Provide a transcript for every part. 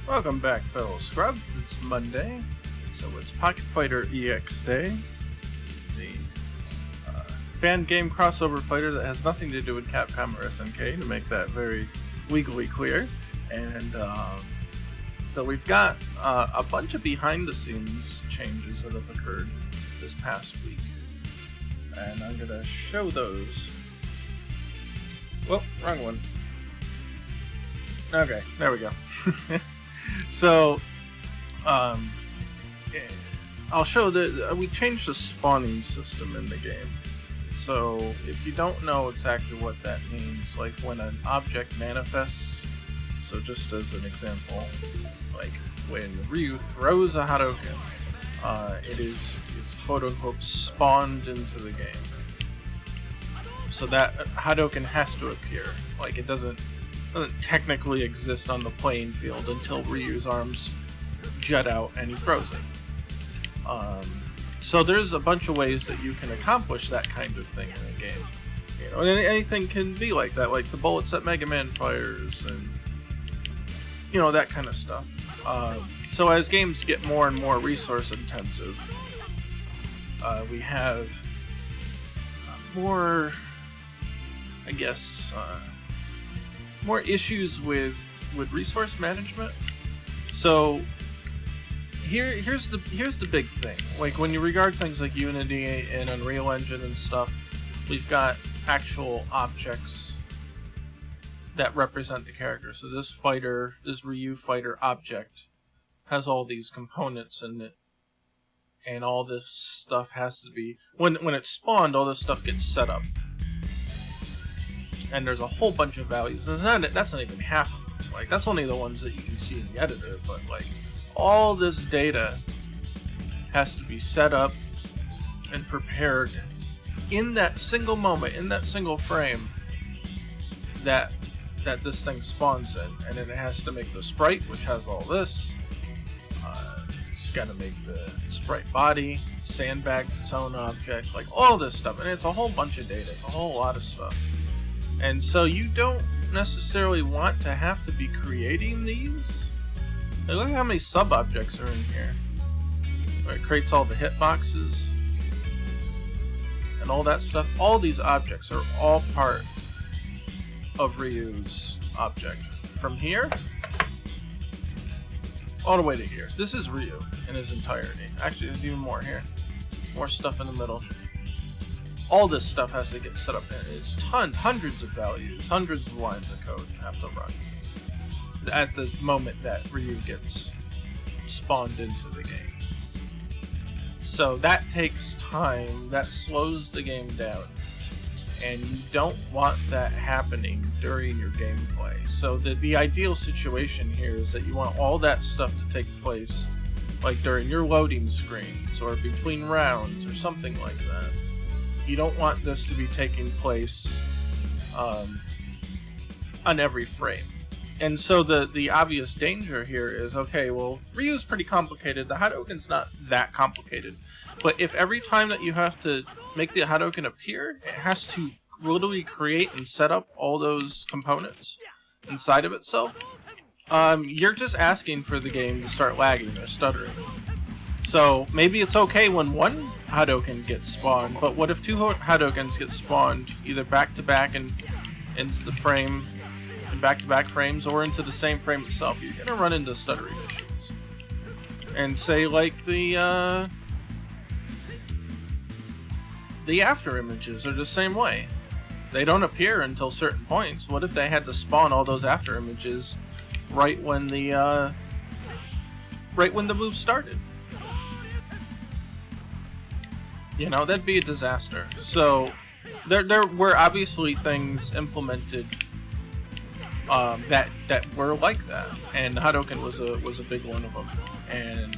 Welcome back, fellow scrubs. It's Monday, so it's Pocket Fighter EX Day, the fan game crossover fighter that has nothing to do with Capcom or SNK, to make that very legally clear. And so we've got a bunch of behind-the-scenes changes that have occurred this past week, and I'm gonna show those. Well, wrong one. Okay, there we go. So, I'll show that we changed the spawning system in the game. So, if you don't know exactly what that means, like when an object manifests, so just as an example, like when Ryu throws a Hadouken, it is quote-unquote spawned into the game. So that Hadouken has to appear. Like, it doesn't technically exist on the playing field until Ryu's arms jet out and he throws it. So there's a bunch of ways that you can accomplish that kind of thing in a game. You know, and anything can be like that, like the bullets that Mega Man fires, and you know, that kind of stuff. So as games get more and more resource intensive, we have more, I guess, more issues with resource management. So here's the big thing. Like when you regard things like Unity and Unreal Engine and stuff, we've got actual objects that represent the character. So this Ryu fighter object has all these components in it, and all this stuff has to be, when it's spawned, all this stuff gets set up. And there's a whole bunch of values. And that's not even half of them. Like, that's only the ones that you can see in the editor. But, like, all this data has to be set up and prepared in that single moment, in that single frame that this thing spawns in. And then it has to make the sprite, which has all this. It's got to make the sprite body, sandbags its own object, like all this stuff. And it's a whole bunch of data. It's a whole lot of stuff. And so you don't necessarily want to have to be creating these. Like, look at how many sub-objects are in here. Where it creates all the hitboxes and all that stuff. All these objects are all part of Ryu's object. From here, all the way to here. This is Ryu in his entirety. Actually, there's even more here. More stuff in the middle. All this stuff has to get set up in it. It's hundreds of values, hundreds of lines of code have to run at the moment that Ryu gets spawned into the game. So that takes time, that slows the game down, and you don't want that happening during your gameplay. So the ideal situation here is that you want all that stuff to take place like during your loading screens or between rounds or something like that. You don't want this to be taking place on every frame. And so the obvious danger here is, okay, well, Ryu's pretty complicated. The Hadouken's not that complicated. But if every time that you have to make the Hadouken appear, it has to literally create and set up all those components inside of itself, you're just asking for the game to start lagging or stuttering. So maybe it's okay when one Hadouken gets spawned, but what if two Hadoukens get spawned either back-to-back and into the frame, in back-to-back frames, or into the same frame itself? You're going to run into stuttering issues. And say, like, the after images are the same way. They don't appear until certain points. What if they had to spawn all those after images right when the move started? You know, that'd be a disaster. So there were obviously things implemented that were like that, and Hadouken was a big one of them. And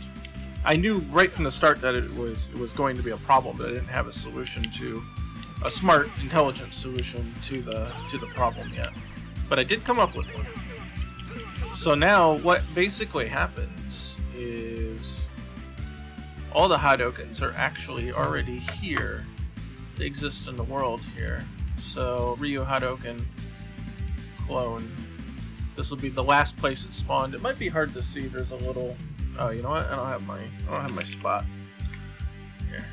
I knew right from the start that it was going to be a problem, but I didn't have a solution to a smart, intelligent solution to the problem yet. But I did come up with one. So now what basically happens is all the Hadoukens are actually already here. They exist in the world here. So Ryu Hadouken clone This will be the last place it spawned. It might be hard to see. There's a little. Oh, you know what? I don't have my spot here.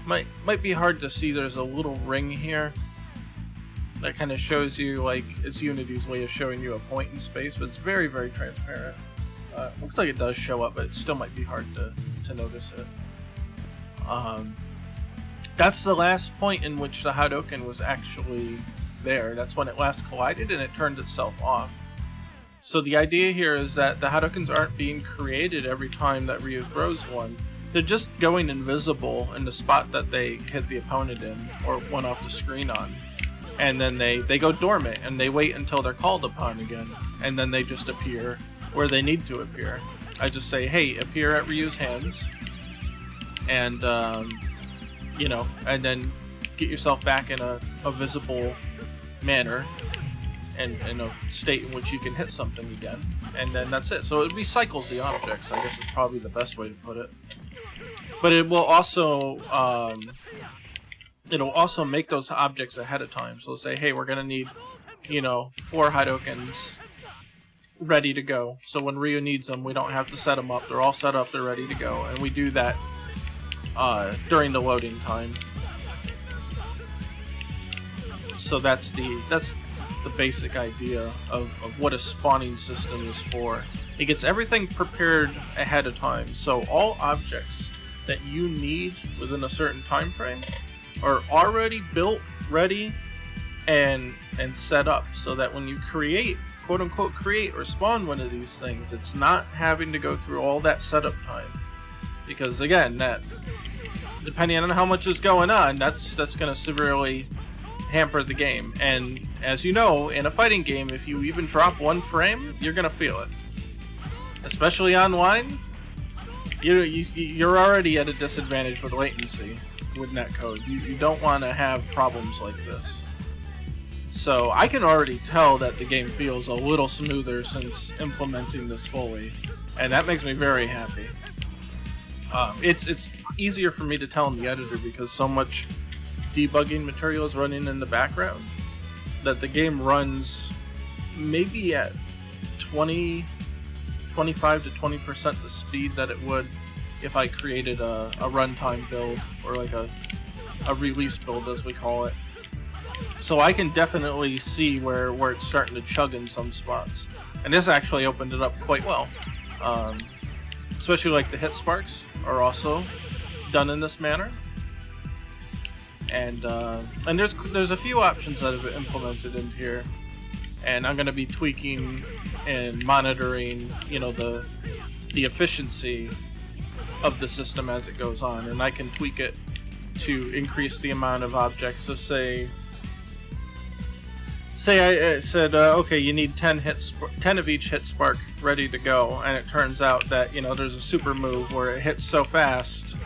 Might be hard to see. There's a little ring here that kind of shows you, like, it's Unity's way of showing you a point in space, but it's very, very transparent. Looks like it does show up, but it still might be hard to notice it. That's the last point in which the Hadouken was actually there. That's when it last collided and it turned itself off. So the idea here is that the Hadoukens aren't being created every time that Ryu throws one. They're just going invisible in the spot that they hit the opponent in or went off the screen on. And then they go dormant and they wait until they're called upon again. And then they just appear where they need to appear. I just say, hey, appear at Ryu's hands. And, you know, and then get yourself back in a visible manner. And in a state in which you can hit something again, and then that's it. So it recycles the objects, I guess is probably the best way to put it. But it will also it'll also make those objects ahead of time. So say, hey, we're gonna need, you know, 4 Hadoukens ready to go. So when Ryu needs them, we don't have to set them up. They're all set up. They're ready to go, and we do that during the loading time. So that's the basic idea of what a spawning system is for. It gets everything prepared ahead of time, so all objects that you need within a certain time frame are already built, ready, and set up, so that when you create, quote unquote, create or spawn one of these things, it's not having to go through all that setup time. Because again, that, depending on how much is going on, that's going to severely hamper the game. And as you know, in a fighting game, if you even drop 1 frame, you're gonna feel it. Especially online, you're already at a disadvantage with latency with netcode. You don't want to have problems like this. So I can already tell that the game feels a little smoother since implementing this fully, and that makes me very happy. It's easier for me to tell in the editor because so much debugging material is running in the background that the game runs maybe at 25 to 20% the speed that it would if I created a runtime build, or like a release build as we call it. So I can definitely see where it's starting to chug in some spots, and this actually opened it up quite well. Especially like the hit sparks are also done in this manner. And there's a few options that have been implemented in here, and I'm going to be tweaking and monitoring, you know, the efficiency of the system as it goes on, and I can tweak it to increase the amount of objects. So say I said, okay, you need 10 of each hit spark ready to go, and it turns out that, you know, there's a super move where it hits so fast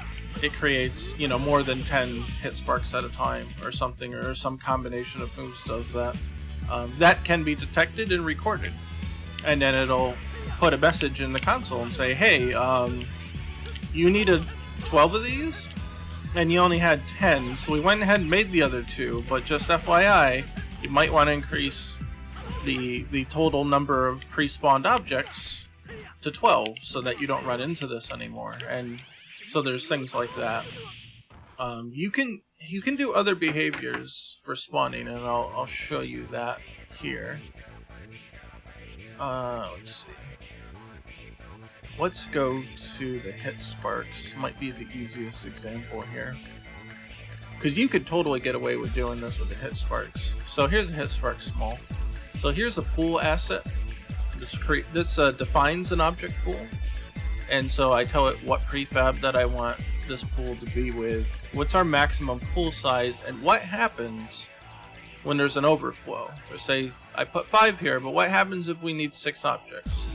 it creates, you know, more than 10 hit sparks at a time or something, or some combination of moves does that. That can be detected and recorded, and then it'll put a message in the console and say, hey, you needed 12 of these and you only had 10, so we went ahead and made the other 2, but just FYI, you might want to increase the total number of pre-spawned objects to 12 so that you don't run into this anymore. And so there's things like that. You can do other behaviors for spawning, and I'll show you that here. Let's see. Let's go to the hit sparks. Might be the easiest example here, because you could totally get away with doing this with the hit sparks. So here's a hit spark small. So here's a pool asset. This defines an object pool. And so I tell it what prefab that I want this pool to be with, what's our maximum pool size, and what happens when there's an overflow. Or say I put 5 here, but what happens if we need 6 objects?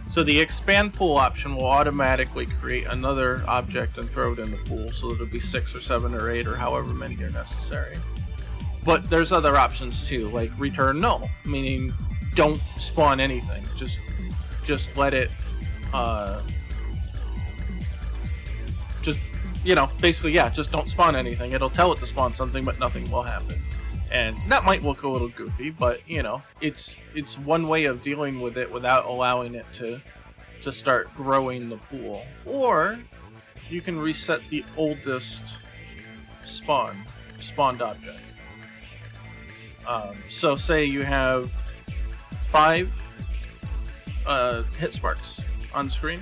So the expand pool option will automatically create another object and throw it in the pool, so it'll be 6 or 7 or 8 or however many are necessary. But there's other options too, like return null, meaning don't spawn anything. Just let it just, you know, basically, yeah, just don't spawn anything. It'll tell it to spawn something, but nothing will happen. And that might look a little goofy, but you know, it's one way of dealing with it without allowing it to start growing the pool. Or you can reset the oldest spawned object. So say you have 5 hit sparks on screen,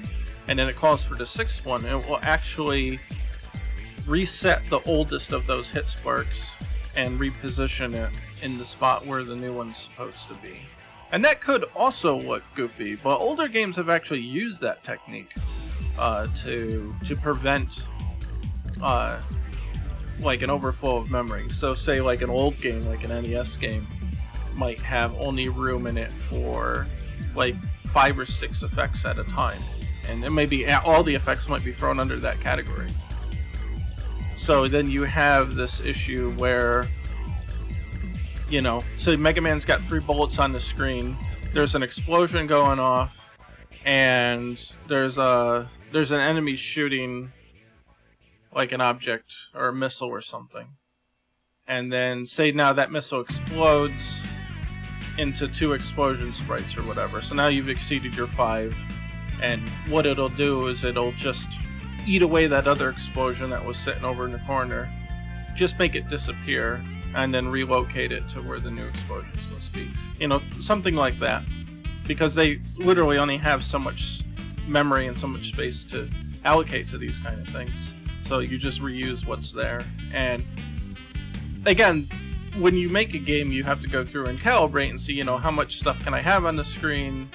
and then it calls for the 6th one, and it will actually reset the oldest of those hit sparks and reposition it in the spot where the new one's supposed to be. And that could also look goofy, but older games have actually used that technique to prevent like an overflow of memory. So say like an old game, like an NES game, might have only room in it for like 5 or 6 effects at a time, and then maybe all the effects might be thrown under that category. So then you have this issue where, you know, so Mega Man's got 3 bullets on the screen, there's an explosion going off, and there's an enemy shooting like an object or a missile or something. And then say now that missile explodes into 2 explosion sprites or whatever. So now you've exceeded your 5, and what it'll do is it'll just eat away that other explosion that was sitting over in the corner, just make it disappear, and then relocate it to where the new explosions must be. You know, something like that. Because they literally only have so much memory and so much space to allocate to these kind of things. So you just reuse what's there. And again, when you make a game, you have to go through and calibrate and see, you know, how much stuff can I have on the screen,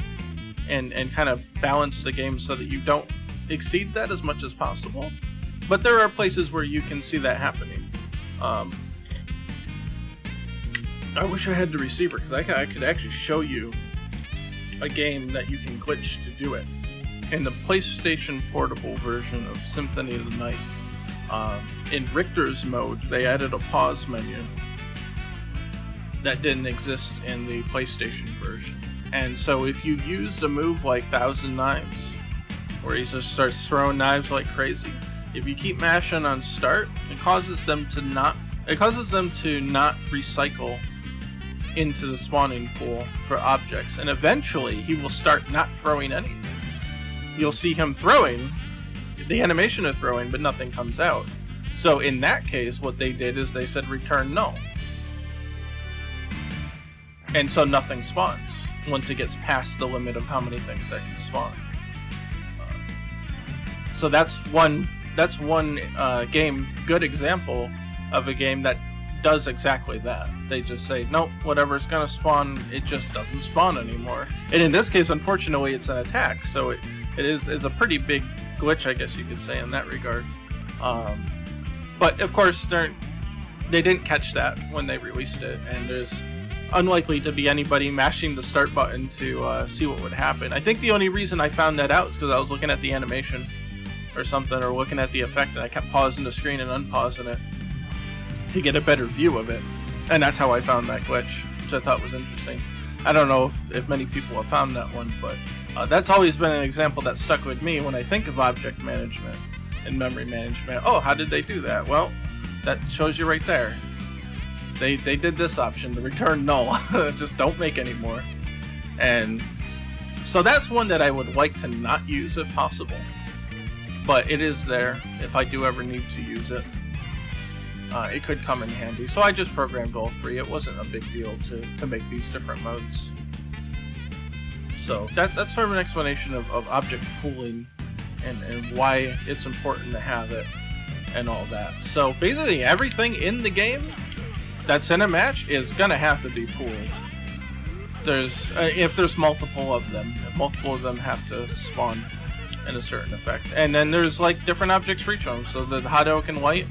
and kind of balance the game so that you don't exceed that as much as possible. But there are places where you can see that happening. I wish I had the receiver, because I could actually show you a game that you can glitch to do it. In the PlayStation Portable version of Symphony of the Night, in Richter's mode, they added a pause menu that didn't exist in the PlayStation version. And so if you used a move like Thousand Knives, where he just starts throwing knives like crazy, if you keep mashing on start, it causes them to not recycle into the spawning pool for objects, and eventually he will start not throwing anything. You'll see him throwing, the animation of throwing, but nothing comes out. So in that case, what they did is they said return null. And so nothing spawns once it gets past the limit of how many things that can spawn. So that's one good example of a game that does exactly that. They just say, nope, whatever's gonna spawn, it just doesn't spawn anymore. And in this case, unfortunately, it's an attack, so it is a pretty big glitch, I guess you could say, in that regard. But of course, they didn't catch that when they released it, and there's unlikely to be anybody mashing the start button to see what would happen. I think the only reason I found that out is because I was looking at the animation or something, or looking at the effect, and I kept pausing the screen and unpausing it to get a better view of it. And that's how I found that glitch, which I thought was interesting. I don't know if many people have found that one, but that's always been an example that stuck with me when I think of object management and memory management. Oh, how did they do that? Well, that shows you right there. They did this option, the return null. Just don't make any more. And so that's one that I would like to not use if possible. But it is there if I do ever need to use it. It could come in handy. So I just programmed all 3. It wasn't a big deal to make these different modes. So that's sort of an explanation of object pooling and why it's important to have it and all that. So basically everything in the game that's in a match is gonna have to be pooled. If there's multiple of them have to spawn in a certain effect. And then there's like different objects for each one. So the Hadouken Light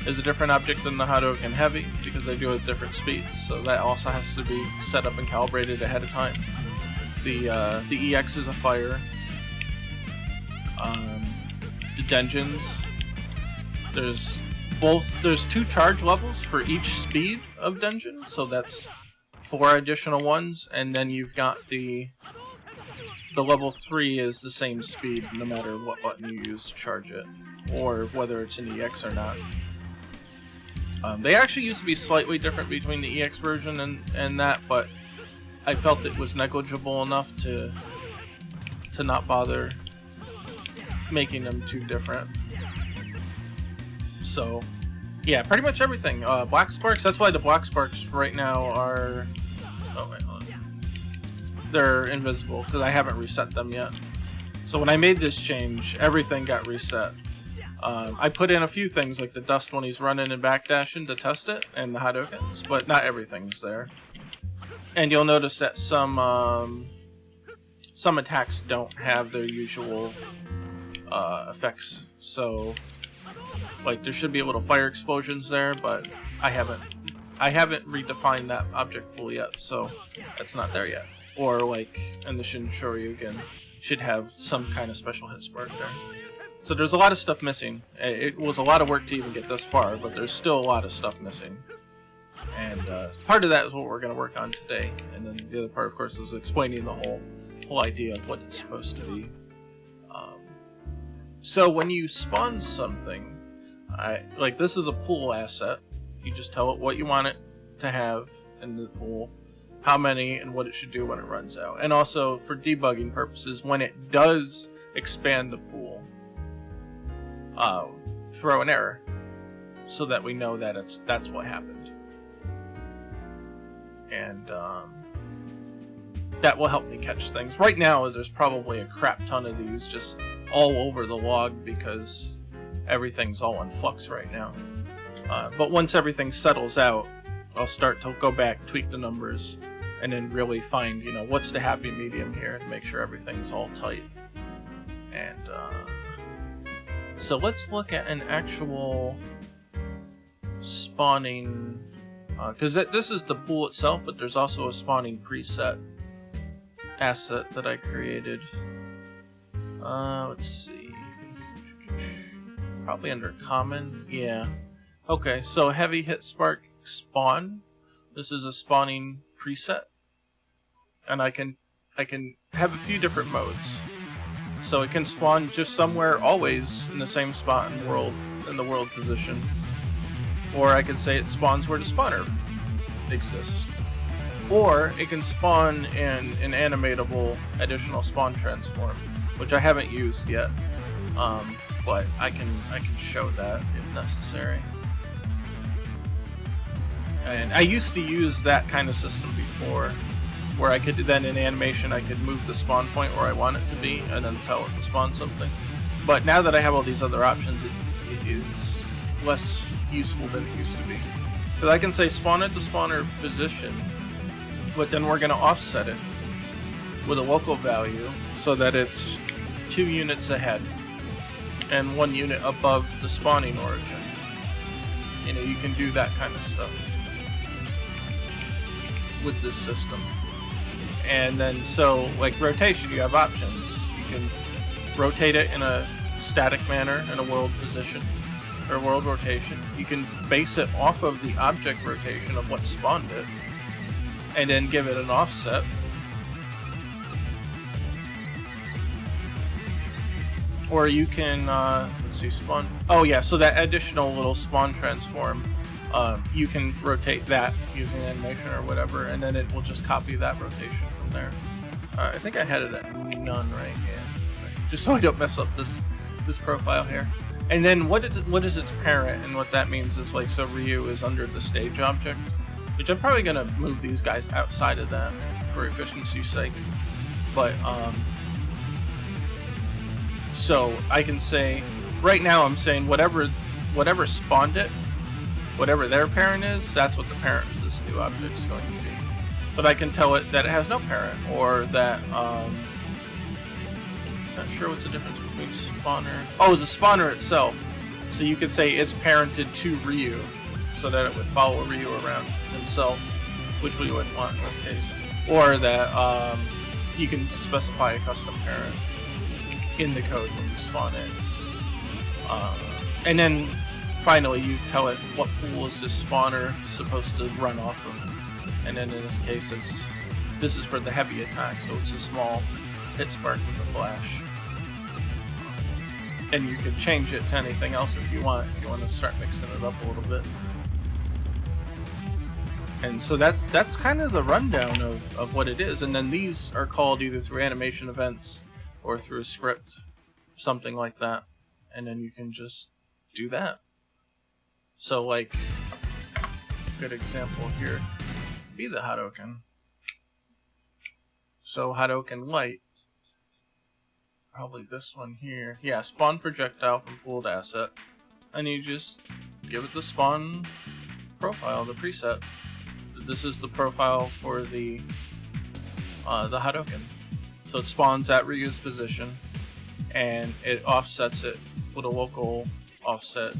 is a different object than the Hadouken Heavy, because they do it at different speeds. So that also has to be set up and calibrated ahead of time. The EX is a fire. The Denjins, there's 2 charge levels for each speed of Denjin, so that's 4 additional ones, and then you've got the level 3 is the same speed no matter what button you use to charge it, or whether it's an EX or not. They actually used to be slightly different between the EX version and that, but I felt it was negligible enough to not bother making them too different. So, yeah, pretty much everything. Black Sparks, that's why the Black Sparks right now are... Oh, wait, hold on. They're invisible, because I haven't reset them yet. So when I made this change, everything got reset. I put in a few things, like the dust when he's running and backdashing to test it, and the Hadokens, but not everything's there. And you'll notice that some attacks don't have their usual effects. So, like, there should be a little fire explosions there, but I haven't redefined that object fully yet, so that's not there yet. Or like in the Shinshoryu should have some kind of special hit spark there. So there's a lot of stuff missing. It was a lot of work to even get this far, but there's still a lot of stuff missing. And part of that is what we're going to work on today. And then the other part, of course, is explaining the whole idea of what it's supposed to be. So when you spawn something, like this is a pool asset. You just tell it what you want it to have in the pool, how many, and what it should do when it runs out. And also for debugging purposes, when it does expand the pool, throw an error so that we know that that's what happened. And that will help me catch things. Right now, there's probably a crap ton of these just all over the log because everything's all in flux right now. But once everything settles out, I'll start to go back, tweak the numbers, and then really find, what's the happy medium here and make sure everything's all tight. And so let's look at an actual spawning, because this is the pool itself, but there's also a spawning preset asset that I created. Let's see, probably under common, yeah. Okay, so heavy hit spark spawn. This is a spawning preset, and I can have a few different modes. So it can spawn just somewhere, always in the same spot in the world position, or I can say it spawns where the spawner exists, or it can spawn in an animatable additional spawn transform, which I haven't used yet, but I can show that if necessary. And I used to use that kind of system before, where I could then in animation I could move the spawn point where I want it to be and then tell it to spawn something. But now that I have all these other options, it is less useful than it used to be. Because I can say spawn at the spawner position, but then we're going to offset it with a local value so that it's 2 units ahead and 1 unit above the spawning origin. You can do that kind of stuff with this system. And then, so, like rotation, you have options. You can rotate it in a static manner in a world position, or world rotation. You can base it off of the object rotation of what spawned it, and then give it an offset. Or you can, let's see, spawn. Oh yeah, so that additional little spawn transform, you can rotate that using animation or whatever, and then it will just copy that rotation from there. I think I had it at none, right? Yeah. Just so I don't mess up this profile here. And then what is its parent, and what that means is, like, so Ryu is under the stage object, which I'm probably gonna move these guys outside of that for efficiency's sake. But so I can say, right now I'm saying whatever spawned it, whatever their parent is, that's what the parent of this new object is going to be. But I can tell it that it has no parent, or that, not sure what's the difference between spawner. Oh, the spawner itself. So you could say it's parented to Ryu, so that it would follow Ryu around himself, which we wouldn't want in this case. Or that you can specify a custom parent in the code when you spawn it. And then finally you tell it what pool is this spawner supposed to run off of. And then in this case this is for the heavy attack, so it's a small hit spark with a flash. And you can change it to anything else if you want to start mixing it up a little bit. And so that's kind of the rundown of what it is. And then these are called either through animation events or through a script, something like that. And then you can just do that. So like, good example here, be the Hadoken. So Hadoken Light, probably this one here. Yeah, spawn projectile from pooled asset. And you just give it the spawn profile, the preset. This is the profile for the Hadoken. So it spawns at Ryu's position, and it offsets it with a local offset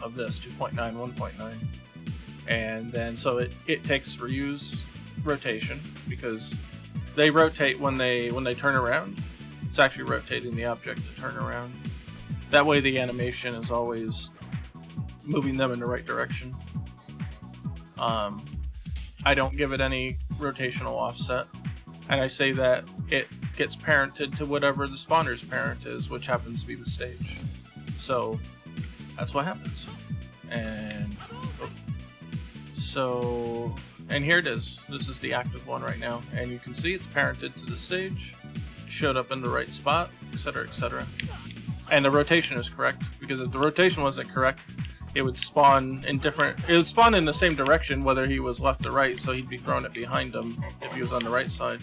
of this 2.9, 1.9, and then so it takes Ryu's rotation, because they rotate when they turn around. It's actually rotating the object to turn around. That way the animation is always moving them in the right direction. I don't give it any rotational offset, and I say that it gets parented to whatever the spawner's parent is, which happens to be the stage. So that's what happens. And and here it is. This is the active one right now, and you can see it's parented to the stage, showed up in the right spot, etc., etc. And the rotation is correct, because if the rotation wasn't correct, it would spawn in the same direction whether he was left or right, so he'd be throwing it behind him if he was on the right side.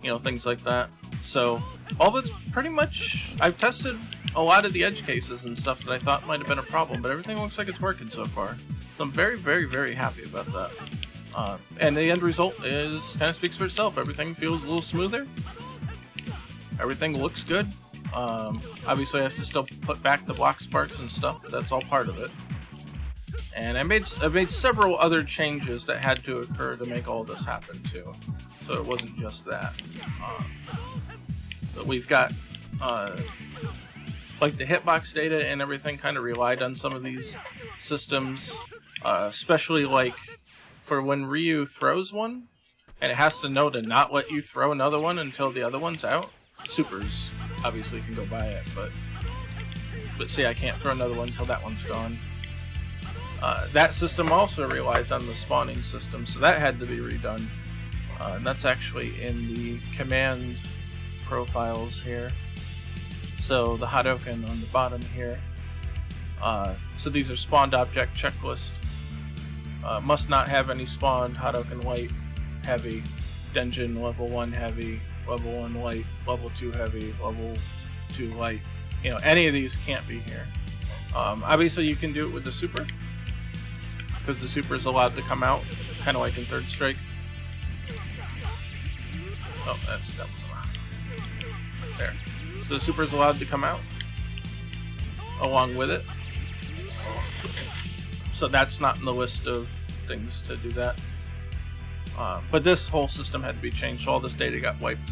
You know, things like that. So all of it's pretty much, I've tested a lot of the edge cases and stuff that I thought might have been a problem, but everything looks like it's working so far. So I'm very, very, very happy about that. And the end result kind of speaks for itself. Everything feels a little smoother. Everything looks good. Obviously I have to still put back the block sparks and stuff, but that's all part of it. And I've made several other changes that had to occur to make all this happen too. So it wasn't just that. But we've got like the hitbox data and everything kind of relied on some of these systems, especially like for when Ryu throws one, and it has to know to not let you throw another one until the other one's out. Supers obviously can go by it, but see, I can't throw another one until that one's gone. That system also relies on the spawning system, so that had to be redone. And that's actually in the command profiles here. So the Hadoken on the bottom here. So these are spawned object checklist. Must not have any spawned Hadoken light, heavy, Denjin level 1 heavy, level 1 light, level 2 heavy, level 2 light. You know, any of these can't be here. Obviously you can do it with the super, because the super is allowed to come out, kind of like in Third Strike. Oh, that was allowed. There. So the super is allowed to come out along with it. So that's not in the list of things to do that. But this whole system had to be changed, so all this data got wiped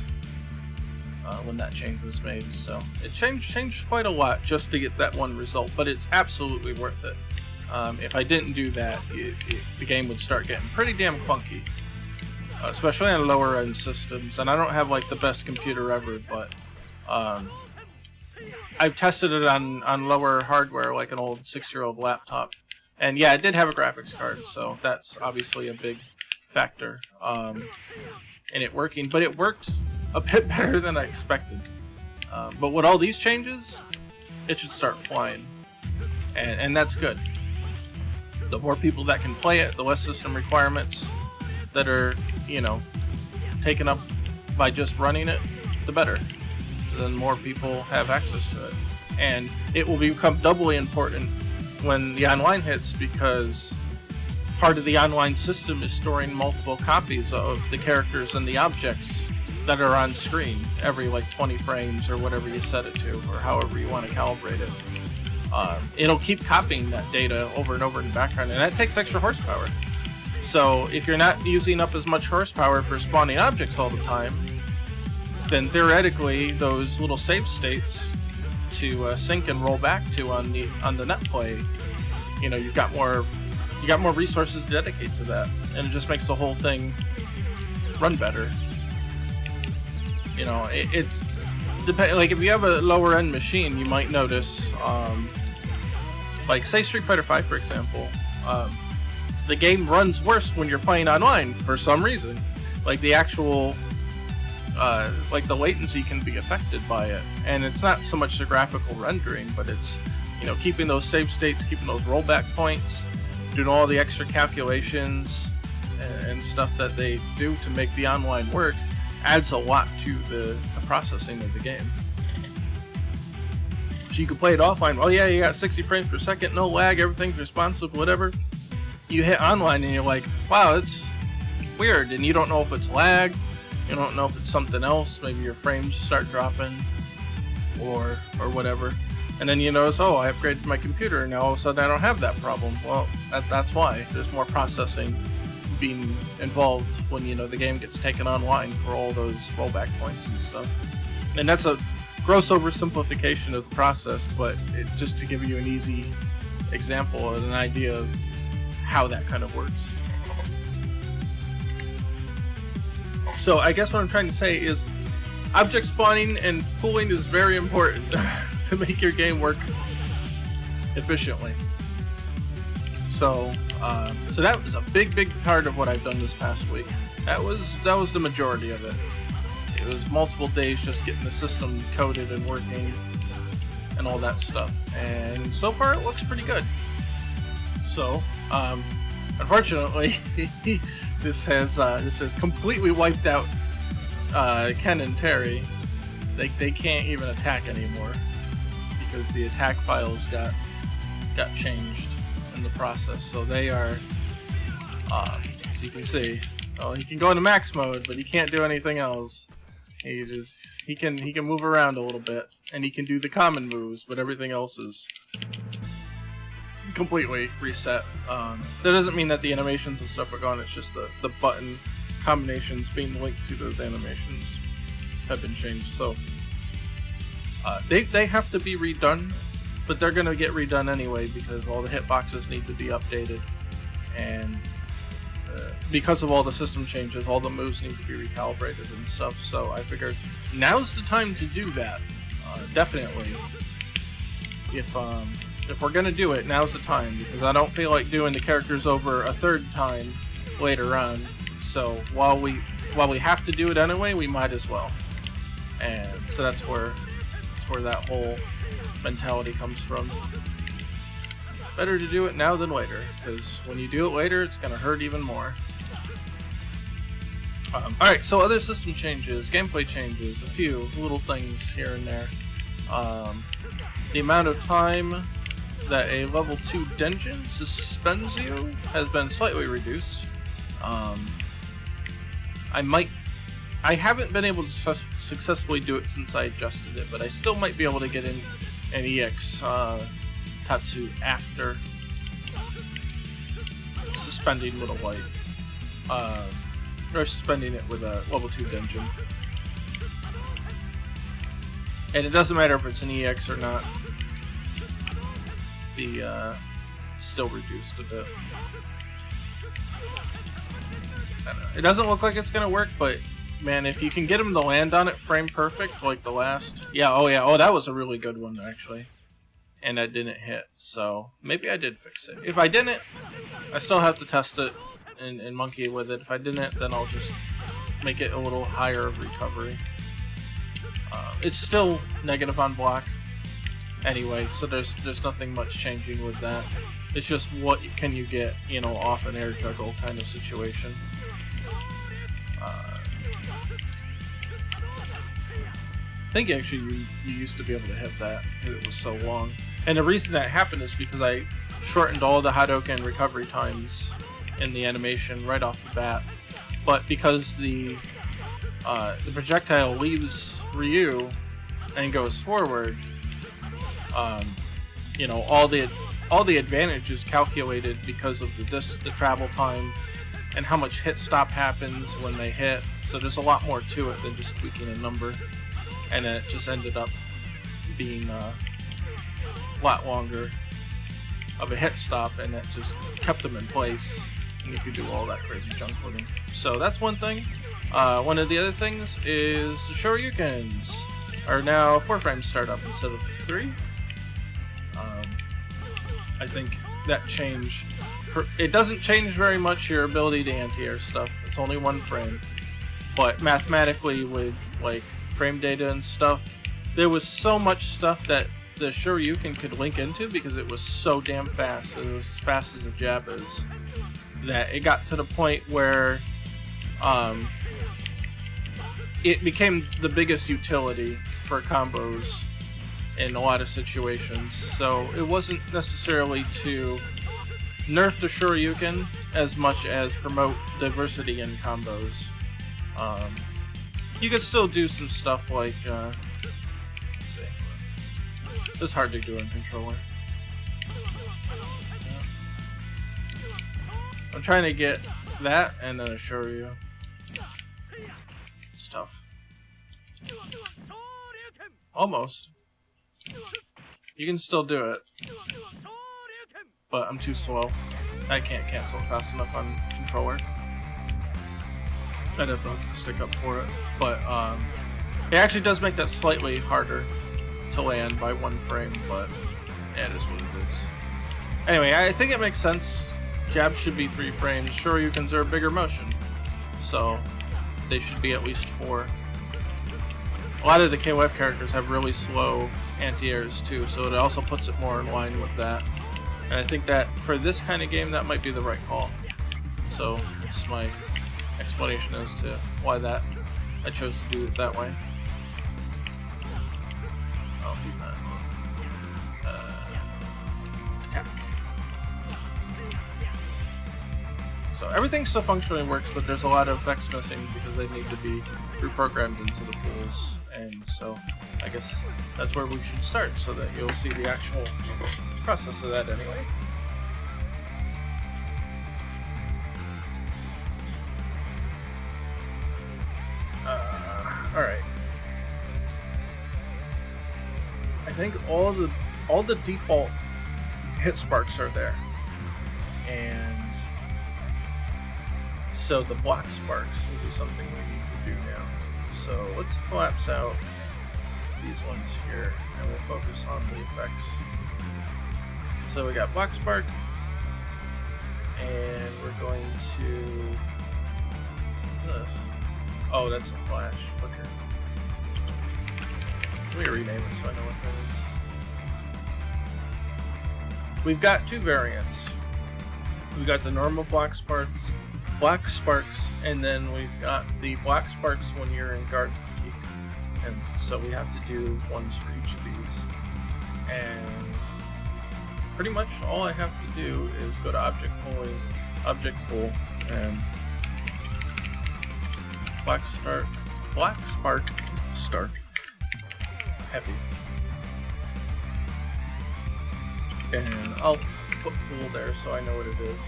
when that change was made. So it changed quite a lot just to get that one result, but it's absolutely worth it. If I didn't do that, the game would start getting pretty damn clunky, especially on lower end systems. And I don't have like the best computer ever, but I've tested it on lower hardware, like an old 6-year-old laptop. And yeah, it did have a graphics card, so that's obviously a big factor in it working. But it worked a bit better than I expected. But with all these changes, it should start flying. And that's good. The more people that can play it, the less system requirements that are, you know, taken up by just running it, the better. Then more people have access to it. And it will become doubly important when the online hits, because part of the online system is storing multiple copies of the characters and the objects that are on screen every like 20 frames or whatever you set it to, or however you want to calibrate it. It'll keep copying that data over and over in the background, and that takes extra horsepower. So if you're not using up as much horsepower for spawning objects all the time, then theoretically those little save states to sync and roll back to on the net play, you know, you got more resources to dedicate to that, and it just makes the whole thing run better. You know, it's like if you have a lower end machine, you might notice, like say Street Fighter V for example, the game runs worse when you're playing online for some reason. Like the actual, like the latency can be affected by it, and it's not so much the graphical rendering, but it's, you know, keeping those save states, keeping those rollback points, doing all the extra calculations and stuff that they do to make the online work adds a lot to the processing of the game. So you can play it offline. Well, yeah, you got 60 frames per second, no lag, everything's responsive, whatever. You hit online and you're like, wow, it's weird, and you don't know if it's lag, you don't know if it's something else. Maybe your frames start dropping, or whatever. And then you notice, oh, I upgraded my computer, and now all of a sudden I don't have that problem. Well, that's why. There's more processing being involved when, you know, the game gets taken online for all those rollback points and stuff. And that's a gross oversimplification of the process, but just to give you an easy example and an idea of how that kind of works. So I guess what I'm trying to say is object spawning and pooling is very important to make your game work efficiently. So that was a big part of what I've done this past week. That was the majority of it. It was multiple days just getting the system coded and working and all that stuff. And so far it looks pretty good. So, unfortunately, this has completely wiped out Ken and Terry. They can't even attack anymore because the attack files got changed in the process. So they are, as you can see, well, he can go into max mode, but he can't do anything else. He can move around a little bit, and he can do the common moves, but everything else is completely reset. That doesn't mean that the animations and stuff are gone. It's just the button combinations being linked to those animations have been changed. So they have to be redone, but they're gonna get redone anyway because all the hitboxes need to be updated, and because of all the system changes, all the moves need to be recalibrated and stuff. So I figured now's the time to do that. Definitely, if we're gonna do it, now's the time, because I don't feel like doing the characters over a third time later on. So while we have to do it anyway, we might as well. And so that's where that whole mentality comes from. Better to do it now than later, because when you do it later, it's gonna hurt even more. Alright, so other system changes, gameplay changes, a few little things here and there. The amount of time that a level 2 dungeon suspends you has been slightly reduced. I haven't been able to successfully do it since I adjusted it, but I still might be able to get in an EX Tatsu after suspending with a light. Or suspending it with a level 2 dungeon. And it doesn't matter if it's an EX or not. It's still reduced a bit. I don't know. It doesn't look like it's gonna work, but man, if you can get him to land on it frame perfect, like the last... Oh, that was a really good one, actually. And I didn't hit, so maybe I did fix it. If I didn't, I still have to test it and monkey with it. If I didn't, then I'll just make it a little higher of recovery. It's still negative on block anyway, so there's nothing much changing with that. It's just what can you get, you know, off an air juggle kind of situation. I think actually you used to be able to hit that because it was so long. And the reason that happened is because I shortened all the Hadouken recovery times in the animation right off the bat. But because the projectile leaves Ryu and goes forward, you know, all the advantage is calculated because of the travel time and how much hit stop happens when they hit. So there's a lot more to it than just tweaking a number. And it just ended up being a lot longer of a hit stop, and it just kept them in place, and you could do all that crazy junk with them. So that's one thing. One of the other things is the Shoryukens are now 4 frame startup instead of 3. I think that change. It doesn't change very much your ability to anti-air stuff. It's only 1 frame. But mathematically, with like frame data and stuff, there was so much stuff that the Shoryuken could link into because it was so damn fast. It was as fast as a jab is. That it got to the point where it became the biggest utility for combos in a lot of situations. So it wasn't necessarily to nerf the Shoryuken as much as promote diversity in combos. You could still do some stuff like, let's see, this is hard to do in controller. I'm trying to get that and then a Shoryu. It's tough. Almost. You can still do it, but I'm too slow. I can't cancel fast enough on controller. I'd have to stick up for it, but it actually does make that slightly harder to land by 1 frame, but yeah, it is what it is. Anyway, I think it makes sense. Jabs should be 3 frames. Shoryukens are a bigger motion, so they should be at least 4. A lot of the KOF characters have really slow anti-airs too, so it also puts it more in line with that. And I think that for this kind of game, that might be the right call. So it's my explanation as to why I chose to do it that way. I'll do that. Attack. So everything still functionally works, but there's a lot of effects missing because they need to be reprogrammed into the pools. And so I guess that's where we should start, so that you'll see the actual process of that anyway. Alright. I think all the default hit sparks are there. And so the block sparks will be something we need to do now. So let's collapse out these ones here and we'll focus on the effects. So we got block spark, and we're going to, what's this? Oh, that's a flash flicker. Let me rename it so I know what that is. We've got 2 variants. We've got the normal block sparks, and then we've got the block sparks when you're in guard fatigue. And so we have to do ones for each of these. And pretty much all I have to do is go to object pool, and black spark, heavy. And I'll put pool there so I know what it is.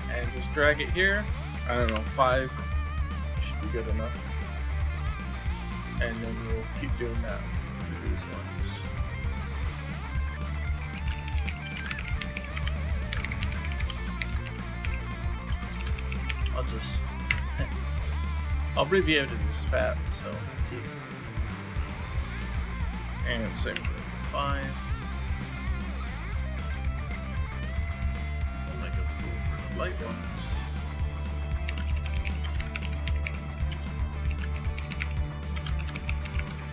And just drag it here. I don't know, 5 should be good enough. And then we'll keep doing that for these ones. I'll abbreviate it as FAT, so fatigue. And same thing, 5. I'll make a pool for the light ones.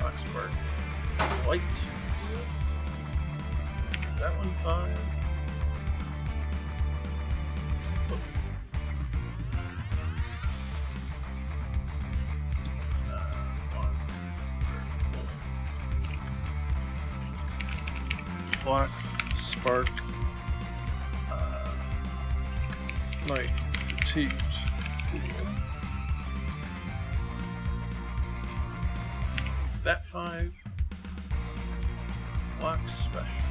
Box spark, white. That one 5. Block, spark, light, fatigued, cool. That 5, block special,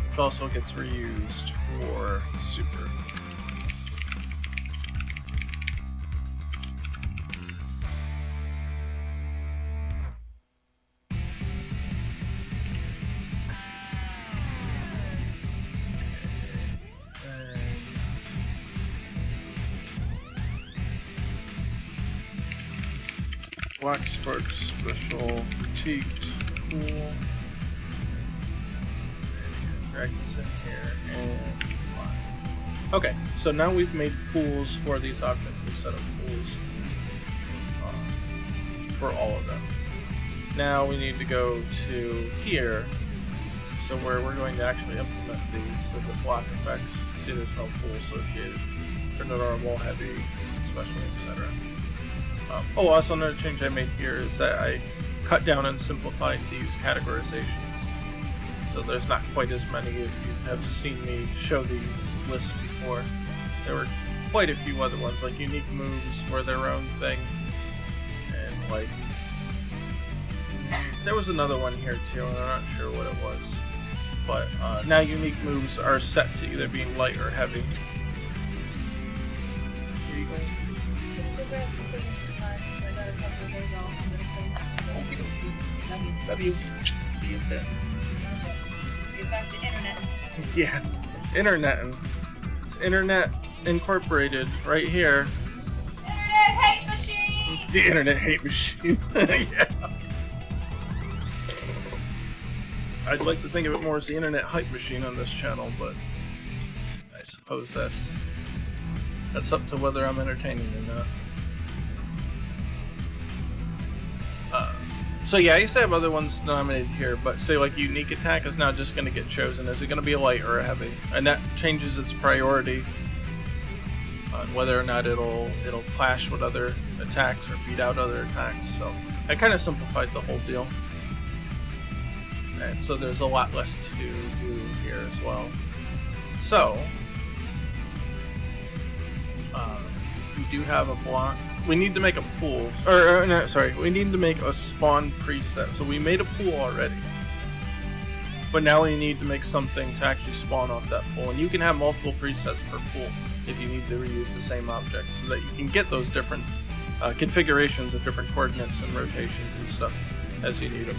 which also gets reused for the super. Black spark special, fatigued, cool. drag this in here, and fine. Okay, so now we've made pools for these objects. We've set up pools for all of them. Now we need to go to here, so where we're going to actually implement these, so the block effects. See, there's no pool associated for the normal, heavy, special, etc. Oh, also another change I made here is that I cut down and simplified these categorizations. So there's not quite as many. If you have seen me show these lists before, there were quite a few other ones, like unique moves were their own thing, and like there was another one here too, and I'm not sure what it was. But now unique moves are set to either being light or heavy. Here you go. Love you. See you then. Get back to internet. Yeah, internet. It's Internet Incorporated right here. Internet hate machine! The Internet Hate Machine. Yeah. I'd like to think of it more as the Internet Hype Machine on this channel, but I suppose that's up to whether I'm entertaining or not. So yeah, I used to have other ones nominated here, but say like unique attack is now just going to get chosen. Is it going to be a light or a heavy? And that changes its priority on whether or not it'll clash with other attacks or beat out other attacks. So I kind of simplified the whole deal. And so there's a lot less to do here as well. So we do have a block. We need to make a pool, we need to make a spawn preset. So we made a pool already, but now we need to make something to actually spawn off that pool. And you can have multiple presets per pool if you need to reuse the same object, so that you can get those different configurations of different coordinates and rotations and stuff as you need them.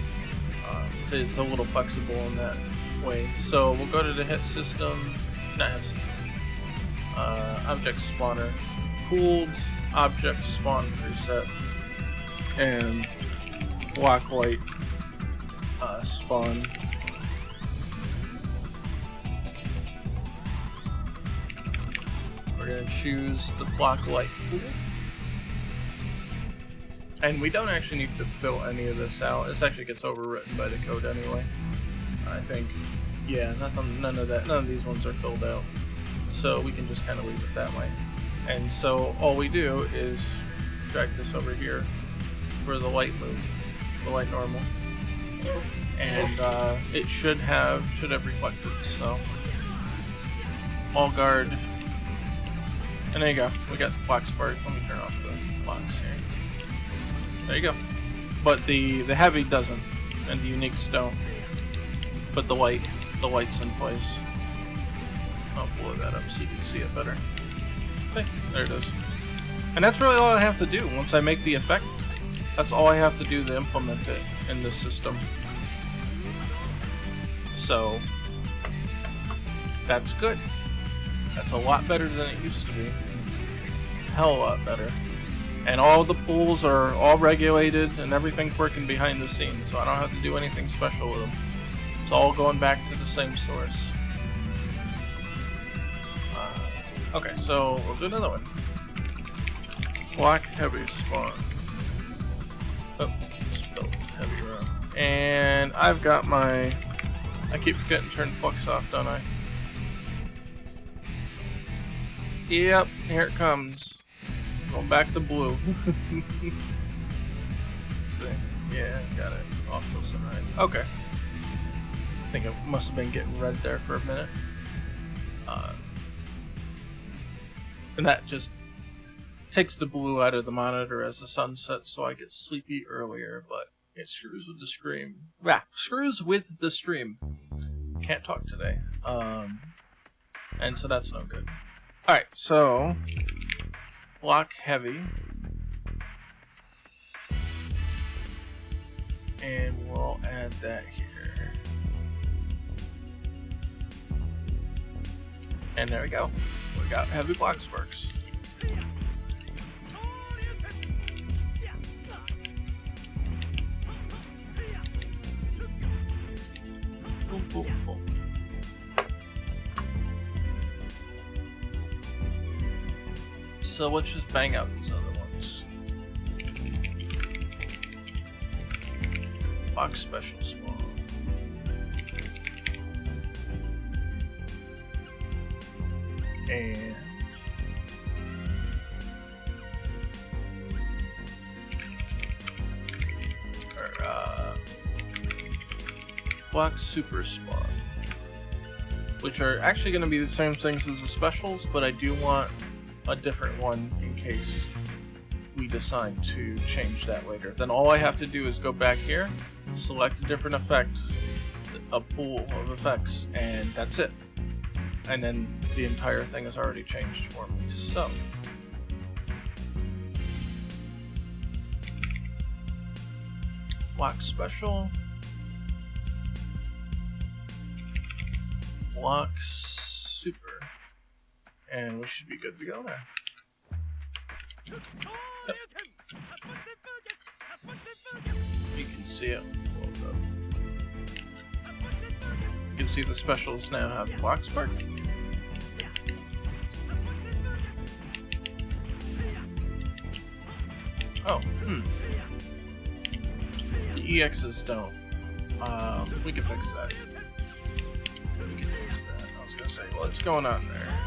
It's a little flexible in that way. So we'll go to the hit system, not hit system, object spawner, pooled object spawn preset, and block light spawn. We're going to choose the block light pool. And we don't actually need to fill any of this out. This actually gets overwritten by the code anyway. I think, yeah, none of these ones are filled out. So we can just kind of leave it that way. And so all we do is drag this over here for the light move, the light normal. And it should have reflected, so. All guard. And there you go. We got the black spark. Let me turn off the blocks here. There you go. But the heavy doesn't, and the uniques don't. But the light's in place. I'll blow that up so you can see it better. Okay, there it is. And that's really all I have to do. Once I make the effect, that's all I have to do to implement it in this system. So that's good. That's a lot better than it used to be. Hell of a lot better. And all the pools are all regulated and everything's working behind the scenes, so I don't have to do anything special with them. It's all going back to the same source. Okay, so we'll do another one. Block heavy spawn. Oh, spelled heavy wrong. And I've got my... I keep forgetting to turn flux off, don't I? Yep, here it comes. Going back to blue. Let's see. Yeah, got it. Off till sunrise. Okay. I think it must have been getting red there for a minute. And that just takes the blue out of the monitor as the sun sets, so I get sleepy earlier, but it screws with the stream. Yeah, screws with the stream. Can't talk today. And so that's no good. Alright, so block heavy. And we'll add that here. And there we go. We got heavy block sparks. Boom, boom, boom. So let's just bang out these other ones. Box special spawn. And Block super spawn, which are actually going to be the same things as the specials, but I do want a different one in case we decide to change that later. Then all I have to do is go back here, select a different effect, a pool of effects, and that's it. And then the entire thing is already changed for me. So block special, block super, and we should be good to go there. Yep. You can see it. Hold up. You can see the specials now have block spark. Oh, the EXs don't. We can fix that. I was gonna say, what's going on there?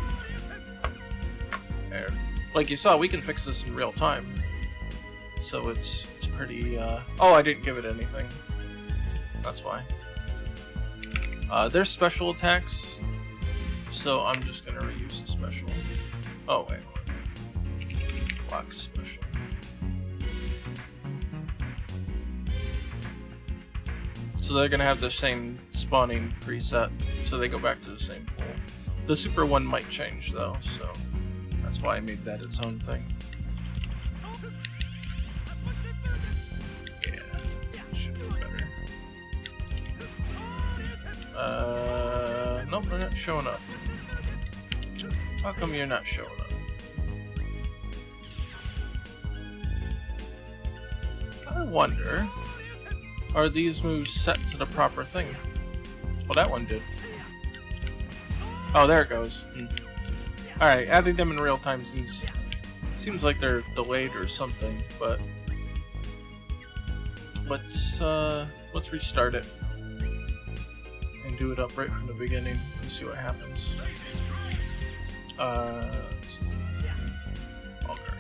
And like you saw, we can fix this in real time. So it's pretty. Oh, I didn't give it anything. That's why. There's special attacks, so I'm just gonna reuse the special. Oh wait, block special. So they're gonna have the same spawning preset, so they go back to the same pool. The super one might change though, so that's why I made that its own thing. Yeah, should be better. Nope, they're not showing up. How come you're not showing up? I wonder, are these moves set to the proper thing? Well, that one did. Oh, there it goes. Alright, adding them in real time seems like they're delayed or something, but let's restart it and do it up right from the beginning and see what happens. Let's see. Okay.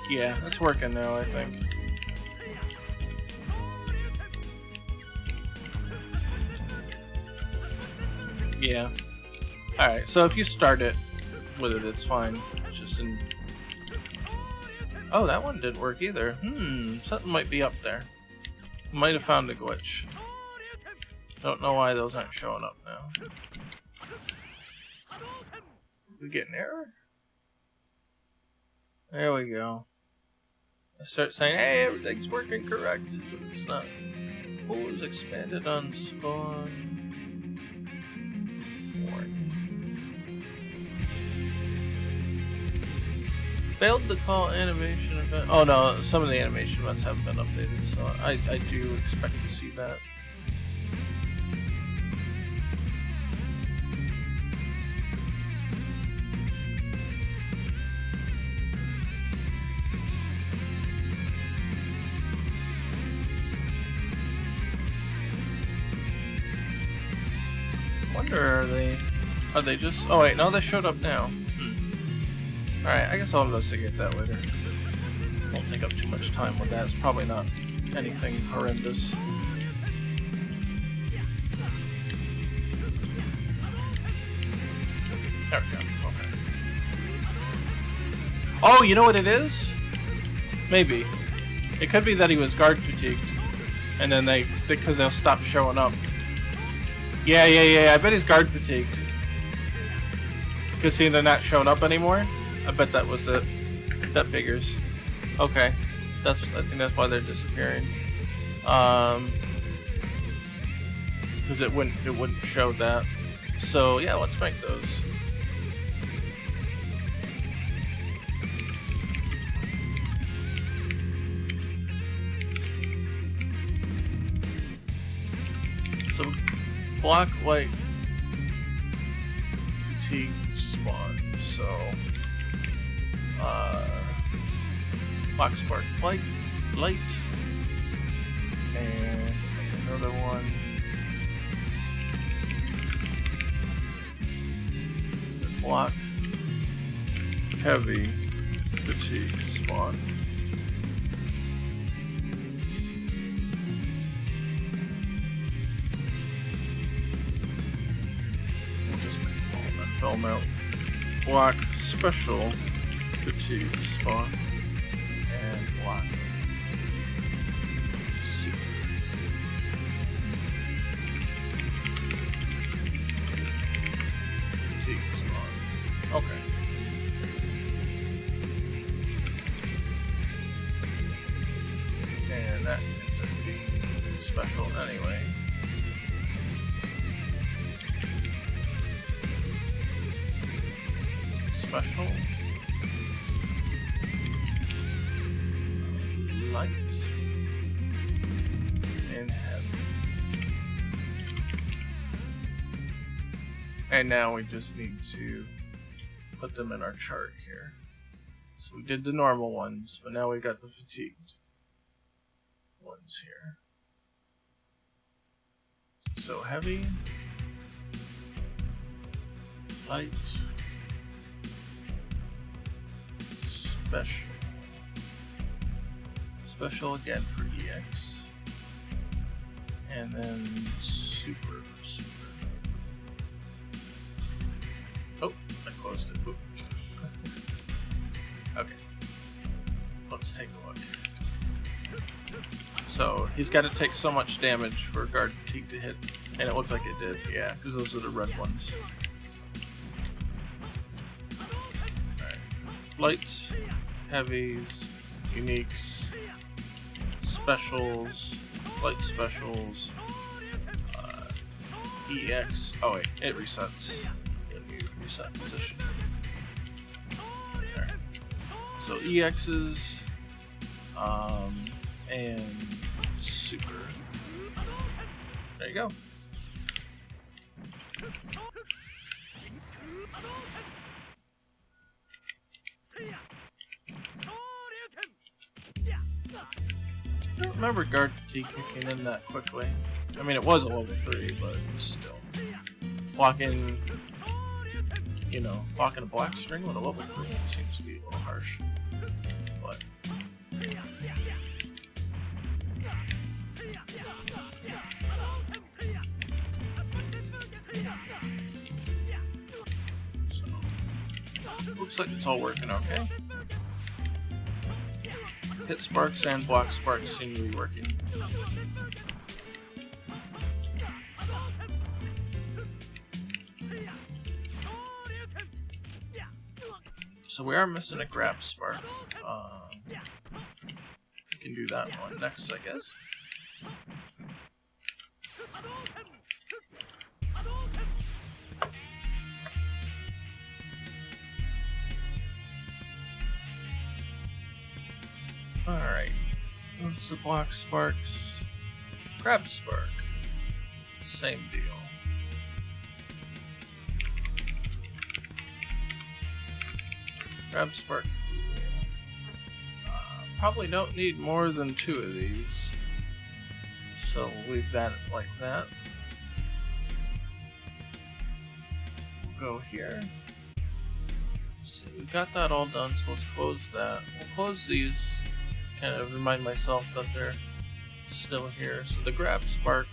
Yeah, it's working now, I think. Yeah. Alright, so if you start it with it, it's fine. It's just in... Oh, that one didn't work either. Something might be up there. Might have found a glitch. Don't know why those aren't showing up now. We get an error? There we go. I start saying, hey, everything's working correct, but it's not. Pool is expanded on spawn. Failed to call animation event. Oh no, some of the animation events haven't been updated, so I do expect to see that. Wonder are they just? Oh wait, no, they showed up now. Alright, I guess I'll investigate that later. Won't take up too much time with that. It's probably not anything horrendous. There we go. Okay. Oh, you know what it is? Maybe. It could be that he was guard fatigued. And then because they'll stop showing up. Yeah, I bet he's guard fatigued. Because see, they're not showing up anymore. I bet that was it. That figures. Okay. I think that's why they're disappearing. Because it wouldn't show that. So yeah, let's make those. So block light fatigue spawn. So Black Spark Light, and make another one. Block Heavy Fatigue Spawn. We'll just make all that film out. Block Special Fatigue Spawn. And block Super Fatigue Spawn. Okay. And that ends up being special anyway. Special. Light. And heavy. And now we just need to put them in our chart here. So we did the normal ones, but now we got the fatigued ones here. So heavy, light, special. Special again for EX. And then super for super. Oh, I closed it. Oop. Okay. Let's take a look. So he's got to take so much damage for guard fatigue to hit, and it looked like it did, yeah, because those are the red ones. Alright. Lights, heavies, uniques, specials, light specials, EX. Oh wait, it resets when you reset position. There. So EXs, and super. There you go. I don't remember guard fatigue kicking in that quickly. I mean, it was a level 3, but still. Blocking, you know, blocking a black string with a level 3 seems to be a little harsh. But so, looks like it's all working okay. Hit sparks and block sparks seem to be working. So we are missing a grab spark. We can do that one next, I guess. Alright. What's the block sparks? Grab spark. Same deal. Grab spark. Probably don't need more than 2 of these. So we'll leave that like that. We'll go here. So we've got that all done, so let's close that. We'll close these. Kind of remind myself that they're still here. So the grab spark,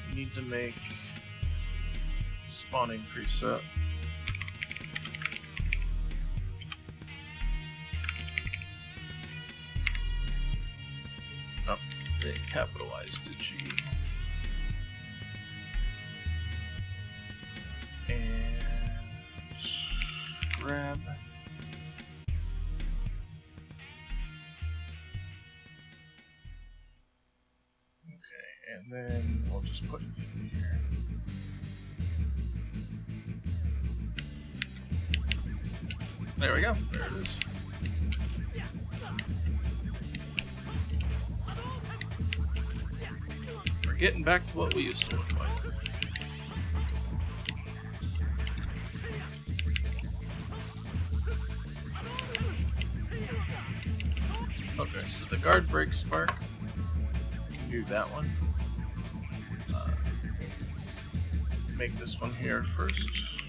you need to make spawning preset. Oh, they capitalized the G. And grab. And then we'll just put it in here. There we go. There it is. We're getting back to what we used to look like. Okay, so the guard break spark, you can do that one. Make this one here first.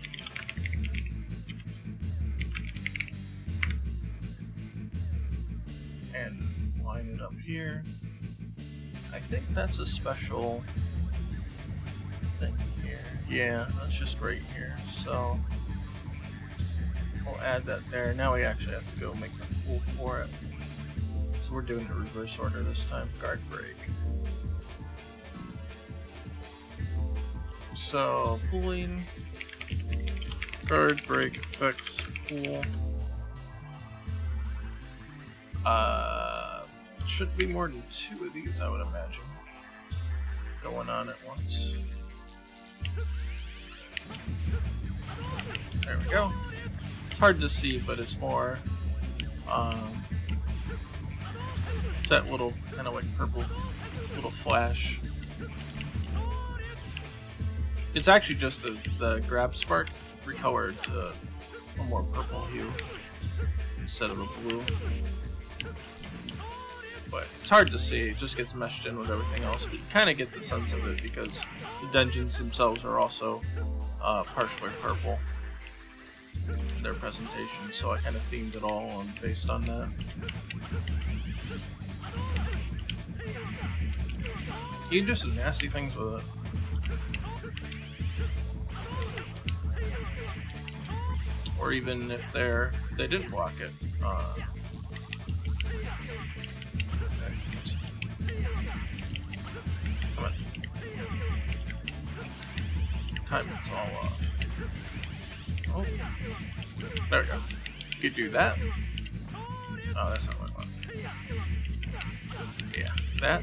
And line it up here. I think that's a special thing here. Yeah, that's just right here. So we'll add that there. Now we actually have to go make the pool for it. So we're doing it reverse order this time. Guard break. So pooling, guard break effects, pool. Should be more than 2 of these, I would imagine, going on at once. There we go. It's hard to see, but it's more. It's that little kind of like purple little flash. It's actually just the grab spark recolored to a more purple hue instead of a blue. But it's hard to see, it just gets meshed in with everything else. But you kind of get the sense of it because the dungeons themselves are also partially purple in their presentation, so I kind of themed it all based on that. You can do some nasty things with it. Or even if they didn't block it. Come on. Time it's all off. Oh, there we go. You could do that. Oh, that's not what I want. Yeah, that.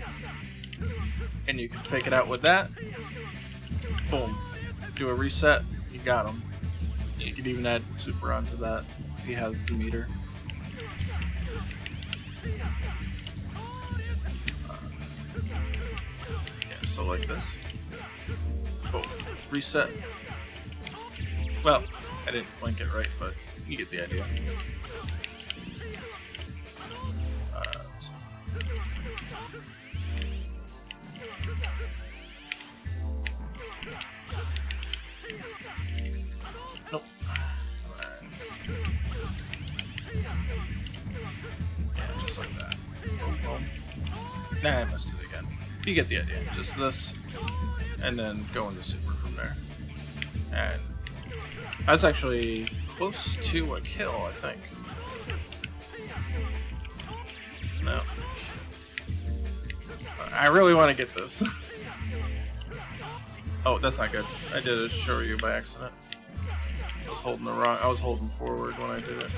And you can fake it out with that. Boom. Do a reset. You got them. You could even add the super onto that if you have the meter. Yeah, so like this. Boom. Reset. Well, I didn't link it right, but you get the idea. Let's see. Nope. Yeah, just like that. Boom. Nah, I missed it again. You get the idea. Just this, and then go into super from there. And that's actually close to a kill, I think. No. I really want to get this. Oh, that's not good. I did it show you by accident. I was holding forward when I did it.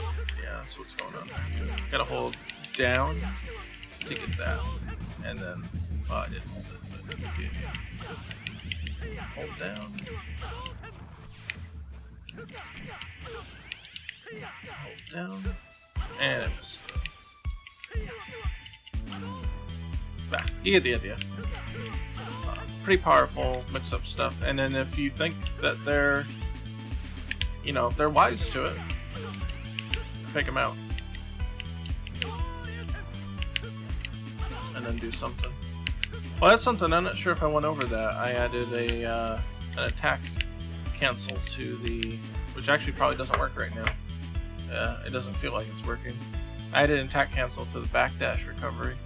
Yeah, that's what's going on there. Gotta hold down to get that. And then, I didn't hold it, but yeah. Hold down. Hold down. And it missed. You get the idea. Pretty powerful mix-up stuff. And then if you think that they're, if they're wise to it, fake them out. And then do something. Well, that's something. I'm not sure if I went over that. I added an attack cancel to the, which actually probably doesn't work right now. It doesn't feel like it's working. I added an attack cancel to the backdash recovery.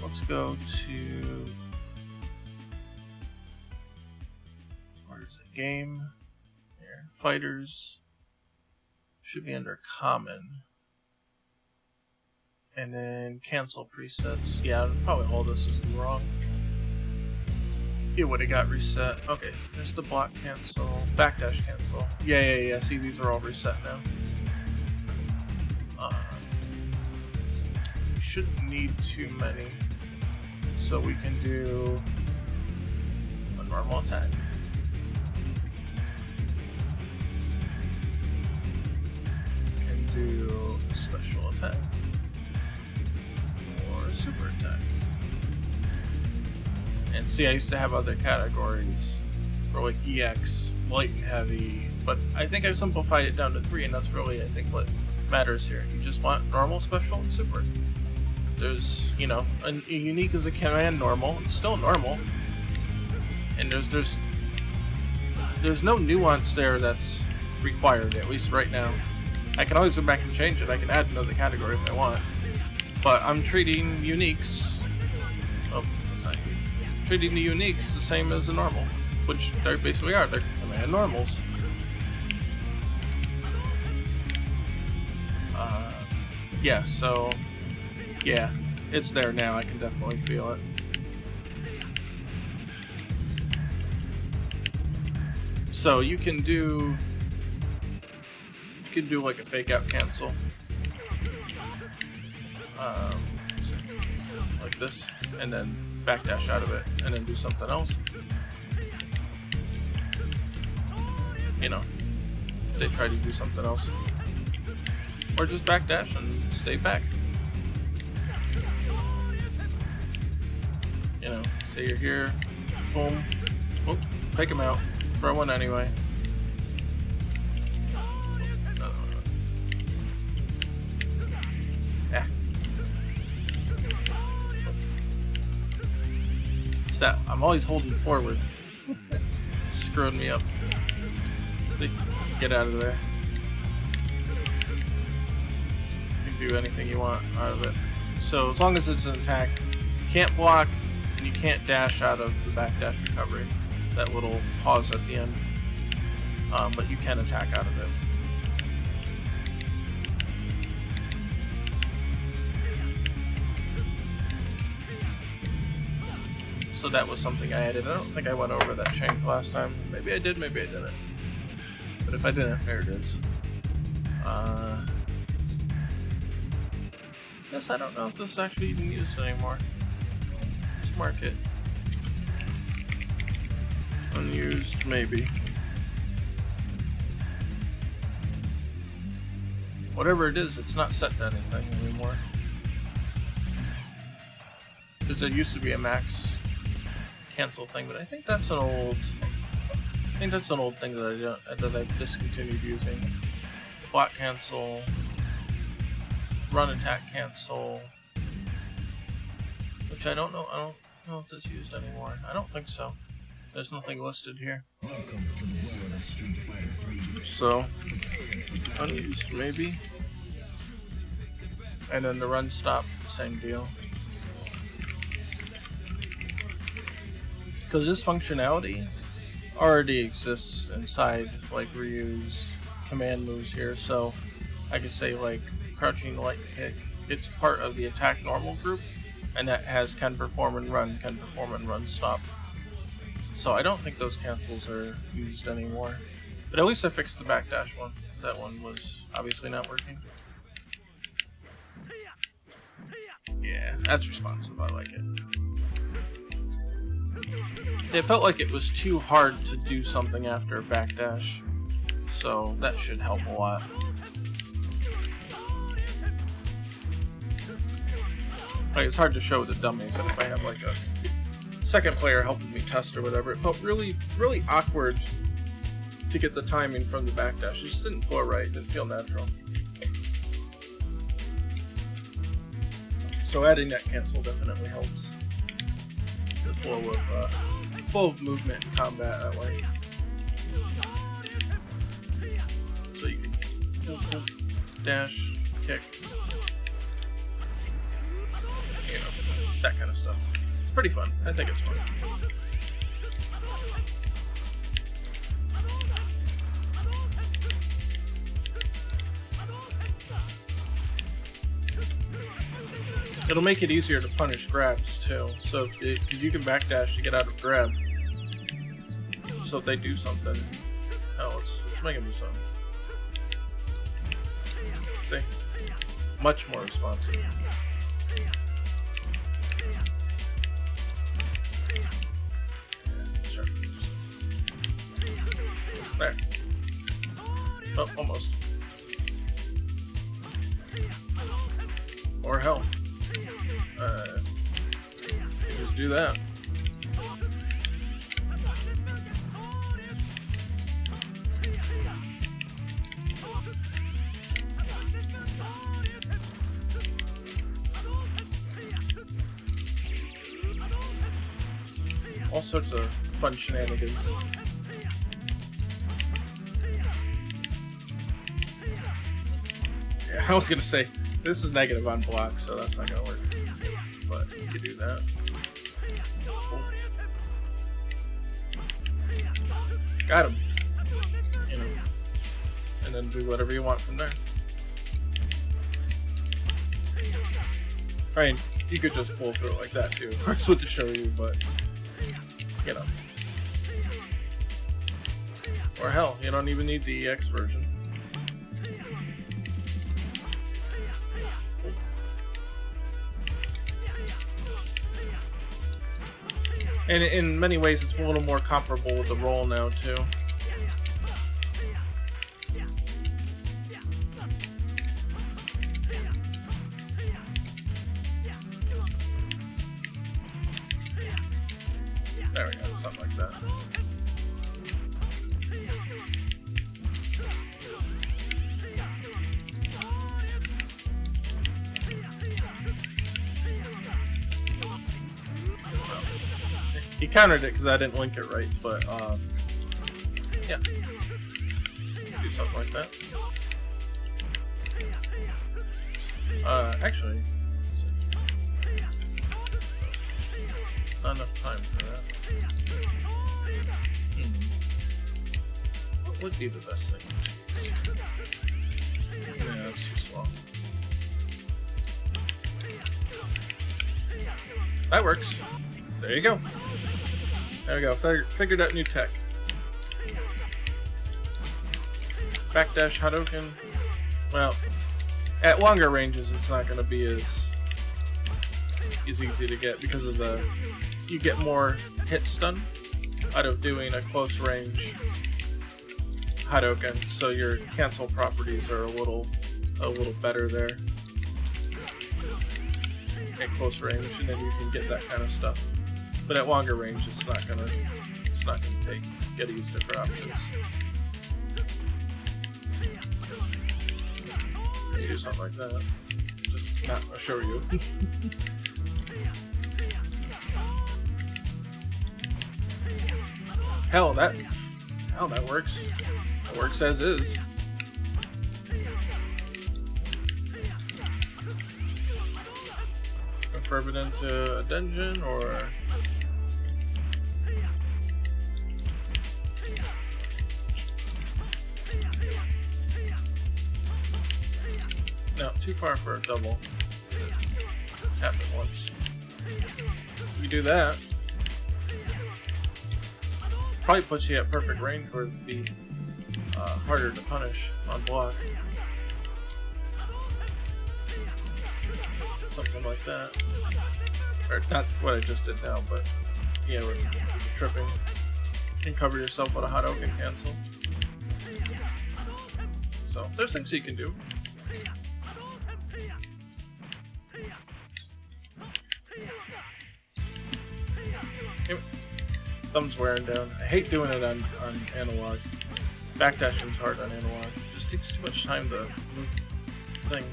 Let's go to, where is it? Game. Here. Fighters. Should be under common. And then cancel presets. Yeah, probably all this is wrong. It would have got reset. Okay, there's the block cancel. Backdash cancel. Yeah. See, these are all reset now. We shouldn't need too many. So we can do a normal attack. We can do a special attack. Or a super attack. And see, I used to have other categories for like EX, light and heavy, but I think I simplified it down to 3, and that's really, I think, what matters here. You just want normal, special, and super. There's, you know, a unique is a command normal. It's still normal. And there's no nuance there that's required, at least right now. I can always go back and change it. I can add another category if I want. But I'm treating uniques... Oh, that's not unique. Treating the uniques the same as the normal. Which they basically are. They're command normals. Yeah, so... Yeah, it's there now. I can definitely feel it. So you can do like a fake out cancel, like this, and then backdash out of it, and then do something else. You know, they try to do something else, or just backdash and stay back. You know, say you're here, boom, whoop, fake him out. Throw one anyway. Yeah. So I'm always holding forward. Screwing me up. Get out of there. You can do anything you want out of it. So as long as it's an attack, you can't block and you can't dash out of the backdash recovery. That little pause at the end, but you can attack out of it. So that was something I added. I don't think I went over that change last time. Maybe I did, maybe I didn't. But if I didn't, there it is. Guess I don't know if this is actually even used anymore. Let's mark it. Unused, maybe. Whatever it is, it's not set to anything anymore. Because there used to be a max cancel thing, but I think that's an old. I think that's an old thing that I've discontinued using. Block cancel, run attack cancel, which I don't know. I don't know if that's used anymore. I don't think so. There's nothing listed here. So, unused maybe. And then the run stop, same deal. Because this functionality already exists inside like Ryu's command moves here, so I could say like crouching light kick, it's part of the attack normal group, and that has can perform and run stop. So I don't think those cancels are used anymore. But at least I fixed the backdash one, because that one was obviously not working. Yeah, that's responsive, I like it. It felt like it was too hard to do something after a backdash, so that should help a lot. Like, it's hard to show the dummy, but if I have like a second player helping me test or whatever, it felt really, really awkward to get the timing from the backdash. It just didn't flow right, didn't feel natural. So adding that cancel definitely helps the flow of movement and combat that way. So you can dash, kick, you know, that kind of stuff. It's pretty fun. I think it's fun. It'll make it easier to punish grabs too. So if you can backdash to get out of grab. So if they do something, oh, let's make them do something. See, much more responsive. Sure. There. Oh, almost. Or hell. Just do that. all sorts of fun shenanigans. Yeah, I was gonna say this is negative on block, so that's not gonna work. But you can do that. Got him. You know, and then do whatever you want from there. I mean, you could just pull through it like that too. Of course, what to show you, but you know. Or hell, you don't even need the EX version. And in many ways, it's a little more comparable with the roll now too. There we go, something like that. He countered it because I didn't link it right, but yeah, do something like that. Actually, let's see. Not enough time for that. What would be the best thing? Yeah, that's too slow. That works. There you go. There we go. Figured out new tech. Backdash Hadouken. Well, at longer ranges, it's not going to be as easy to get because of the you get more hit stun out of doing a close range Hadouken, so your cancel properties are a little better there at close range, and then you can get that kind of stuff. But at longer range, it's not gonna take. You gotta use different options. You do something like that. Just not show you. Hell, that works. It works as is. Confirm it into a dungeon, or no, too far for a double. Tap it once. We do that. Probably puts you at perfect range for it to be harder to punish on block. Something like that. Or not what I just did now, but yeah, with tripping. You can cover yourself with a Hadouken cancel. So there's things you can do. Thumb's wearing down. I hate doing it on analog. Backdashing's hard on analog. It just takes too much time to move the thing.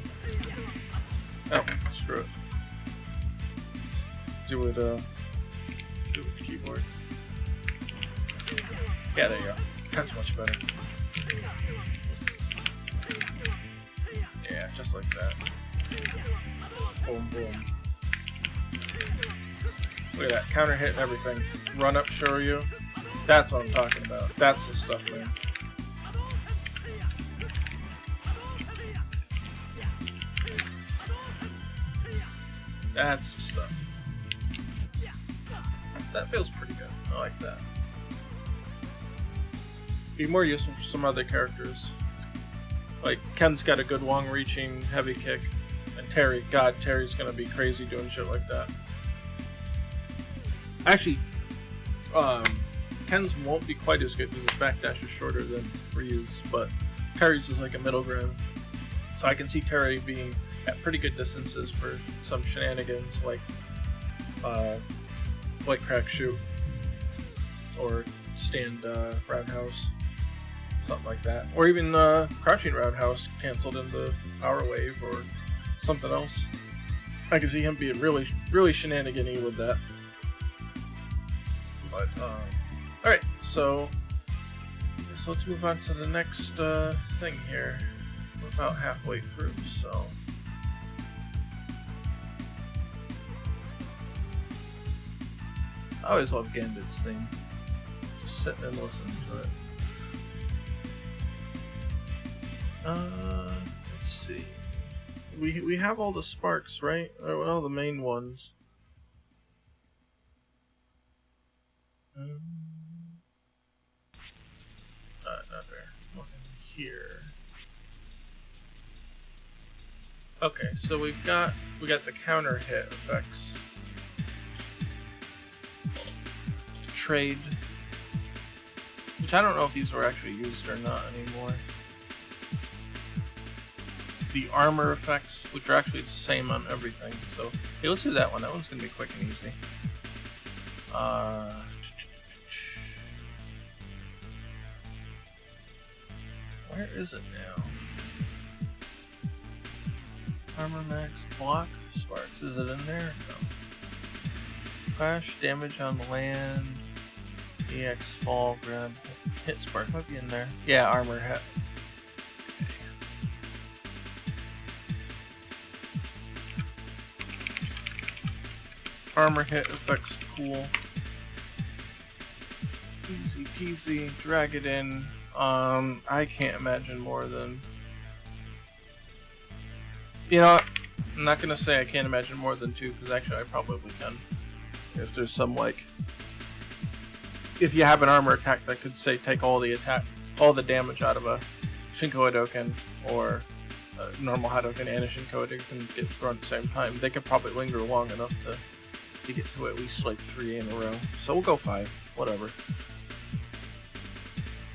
Oh, screw it. Let's do it with the keyboard. Yeah, there you go. That's much better. Yeah, just like that. Boom, boom. Look at that, counter hit and everything. Run up, show you. That's what I'm talking about. That's the stuff, man. That's the stuff. That feels pretty good. I like that. Be more useful for some other characters. Like, Ken's got a good long-reaching heavy kick. And Terry, God, Terry's gonna be crazy doing shit like that. Actually, Ken's won't be quite as good because his backdash is shorter than Ryu's, but Terry's is like a middle ground. So I can see Terry being at pretty good distances for some shenanigans like crack shoot or stand roundhouse, something like that, or even crouching roundhouse canceled into power wave or something else. I can see him being really shenanigan-y with that. But alright, so I guess let's move on to the next thing here. We're about halfway through, so I always love Gambit's theme. Just sitting and listening to it. Let's see. We have all the sparks, right? Or all the main ones. Not there. Looking here. Okay, so we got the counter hit effects. Trade, which I don't know if these were actually used or not anymore. The armor effects, which are actually the same on everything. So, hey, let's do that one. That one's gonna be quick and easy. Where is it now? Armor max block sparks. Is it in there? No. Crash damage on land. EX fall grab hit spark might be in there. Yeah, armor hit. Armor hit effects pool. Easy peasy. Drag it in. I can't imagine more than. You know what? I'm not gonna say I can't imagine more than 2, because actually I probably can. If there's some, like, if you have an armor attack that could say take all the damage out of a Shinko Hadoken, or a normal Hadoken and a Shinko Hadoken get thrown at the same time, they could probably linger long enough to get to at least like 3 in a row. So we'll go 5, whatever.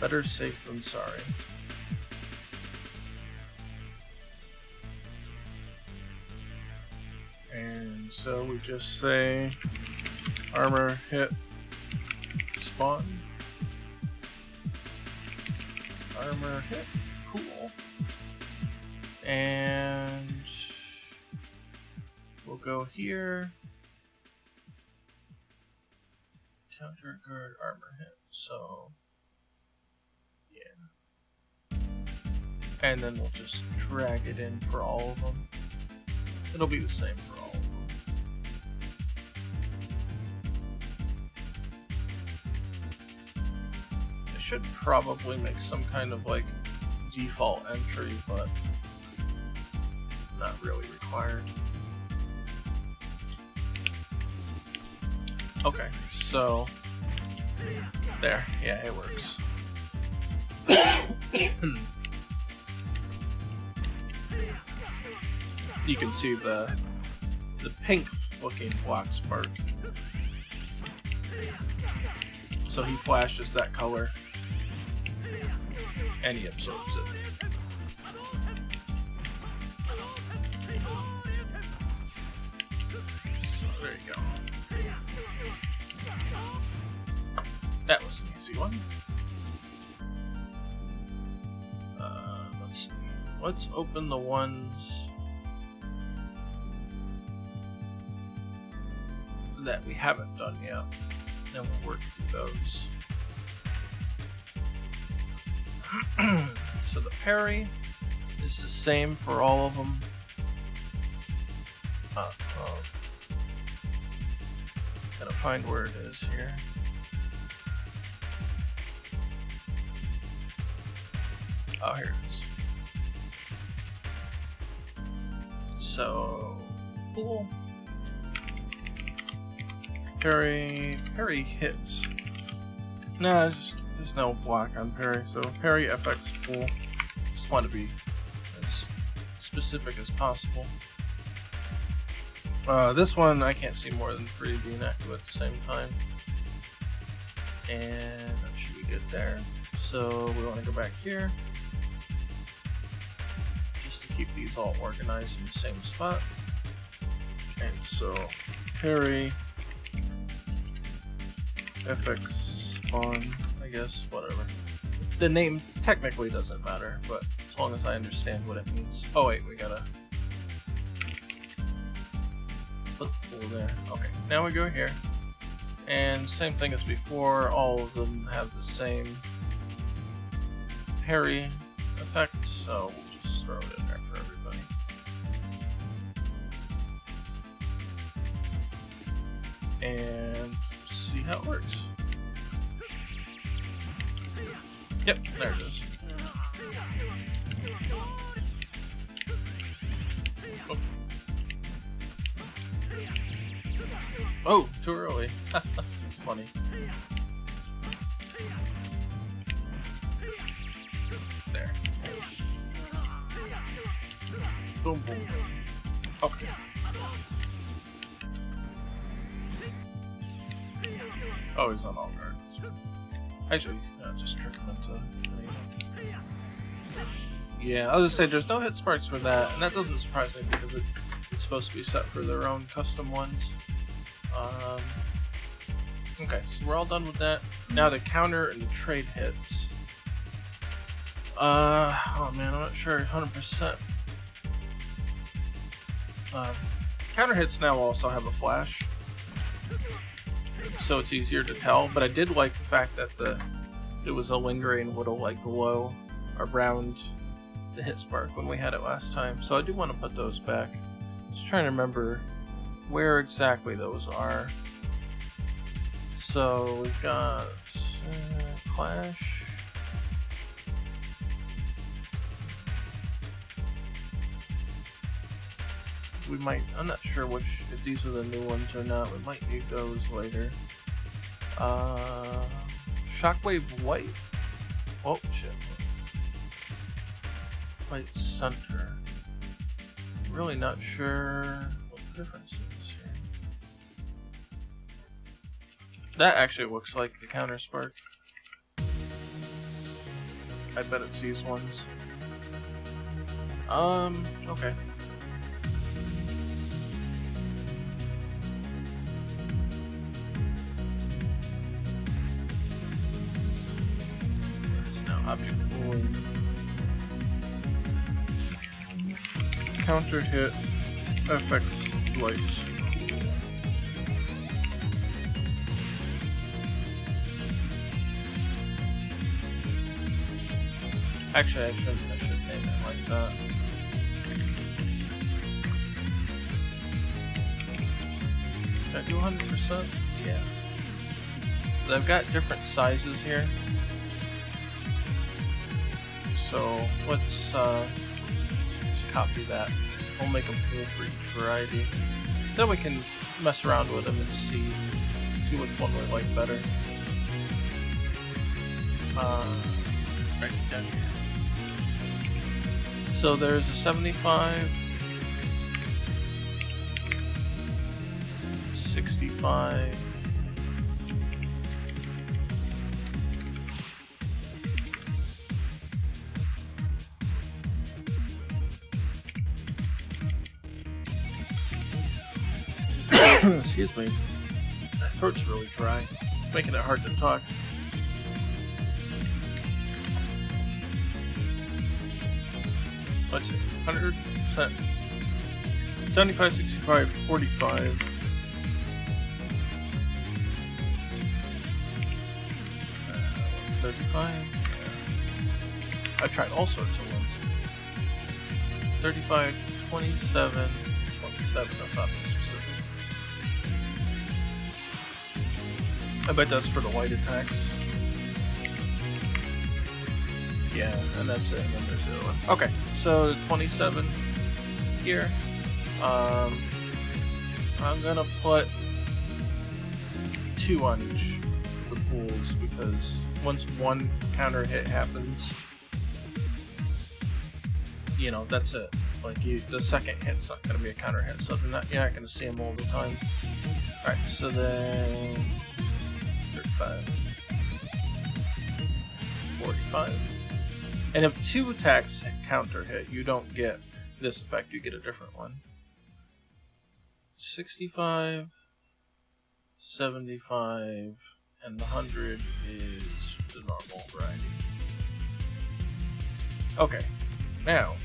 Better safe than sorry. And so we just say armor hit spawn. Armor hit, cool. And we'll go here. Counter guard armor hit. So yeah. And then we'll just drag it in for all of them. It'll be the same for all of them. I should probably make some kind of like default entry, but not really required. Okay, so there, yeah, it works. You can see the pink looking block spark. So he flashes that color and he absorbs it. So there you go. That was an easy one. Let's see. Let's open the ones that we haven't done yet, and we'll work through those. So the parry is the same for all of them. Gotta find where it is here. Oh, here it is. So, cool. Parry hits. Nah, there's no block on parry, so parry FX pool. Just want to be as specific as possible. This one I can't see more than 3 being active at the same time. And that should be good there. So we want to go back here. Just to keep these all organized in the same spot. And so parry FX spawn, I guess, whatever. The name technically doesn't matter, but as long as I understand what it means. Oh wait, we gotta put the pool there. Okay, now we go here, And same thing as before, all of them have the same parry effect, so we'll just throw it in there for everybody. And see how it works. Yep, there it is. Oh, oh, too early. Funny. There. Boom, boom. Okay. Oh, he's on all guard. Actually, just trick him into. Yeah, I was gonna say there's no hit sparks for that, and that doesn't surprise me because it's supposed to be set for their own custom ones. Okay, so we're all done with that. Now the counter and the trade hits. Oh man, I'm not sure 100%. Counter hits now also have a flash, so it's easier to tell. But I did like the fact that it was a lingering little like glow around the hit spark when we had it last time. So I do want to put those back. Just trying to remember where exactly those are. So we've got Clash. We might, I'm not sure if these are the new ones or not. We might need those later. Shockwave White. Oh shit. White Center. Really not sure what the difference is here. That actually looks like the counter spark. I bet it's these ones. Okay. There's now object pulling. Counter hit FX light. Actually, I should name it like that. Did I do 100%? Yeah. So I've got different sizes here. So let's just copy that. We'll make them cool for each variety. Then we can mess around with them and see which one we like better. Right down here. So there's a 75, 65, excuse me, my throat's really dry, making it hard to talk. Let's see, 100%, 75, 65, 45, 35, yeah. I've tried all sorts of ones. 35, 27, 27, that's not being specific. I bet that's for the light attacks. Yeah, and that's it, and then there's the other one. Okay, so 27 here. I'm gonna put 2 on each of the pools because once one counter hit happens, you know, that's it. Like the second hit's not gonna be a counter hit, so you're not gonna see them all the time. All right, so then 35, 45. And if 2 attacks counter hit, you don't get this effect, you get a different one. 65, 75, and the 100 is the normal variety. Okay, now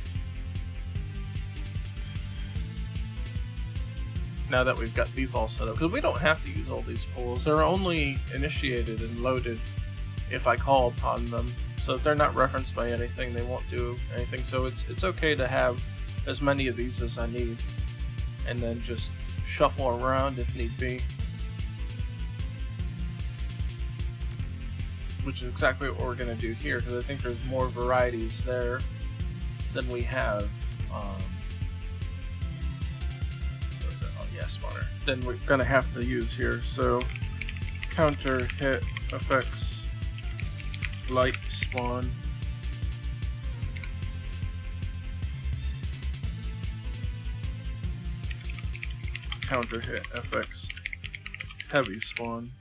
now that we've got these all set up, because we don't have to use all these pools. They're only initiated and loaded if I call upon them. So if they're not referenced by anything, they won't do anything. So it's okay to have as many of these as I need, and then just shuffle around if need be. Which is exactly what we're going to do here, because I think there's more varieties there than we have. Spawner. Then we're going to have to use here. So counter hit effects light spawn. Counter hit FX heavy spawn.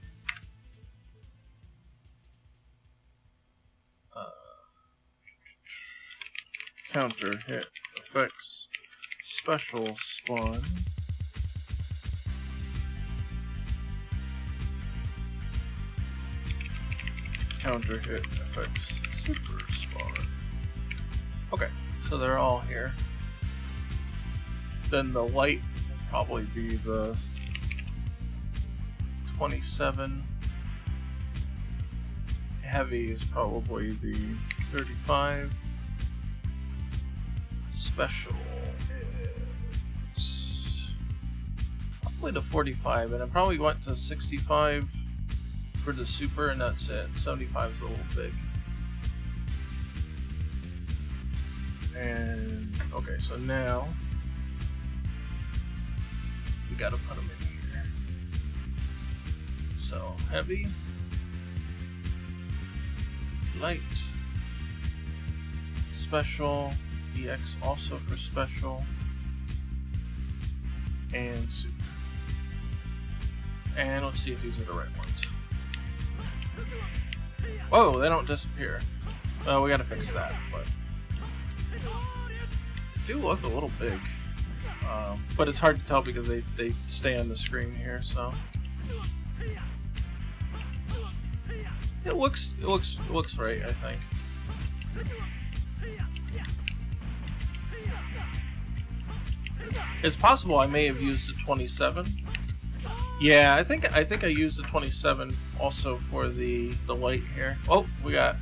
Counter hit effects special spawn. Counter hit effects super spawn. Okay, so they're all here. Then the light will probably be the 27. Heavy is probably the 35. Special is probably the 45, and I probably went to 65 for the super, and that's it. 75 is a little big. And okay, so now we gotta put them in here. So heavy, light, special, EX also for special, and super. And let's see if these are the right ones. Whoa, they don't disappear. Well, we gotta fix that, but they do look a little big. But it's hard to tell because they stay on the screen here, so it looks right, I think. It's possible I may have used the 27. Yeah, I think I used the 27 also for the light here. Oh, we got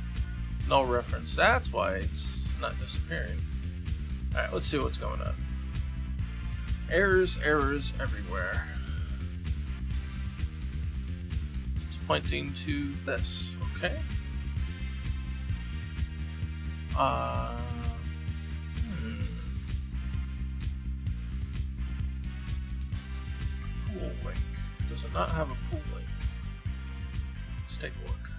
no reference. That's why it's not disappearing. Alright, let's see what's going on. Errors everywhere. It's pointing to this, okay? Pool link. Does it not have a pool link? Let's take a look.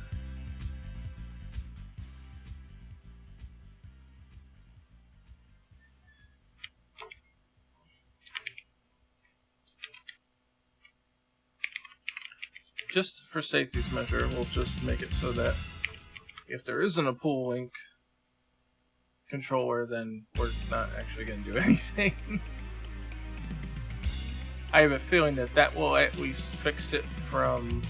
Just for safety's measure, we'll just make it so that if there isn't a pool link controller, then we're not actually going to do anything. I have a feeling that that will at least fix it from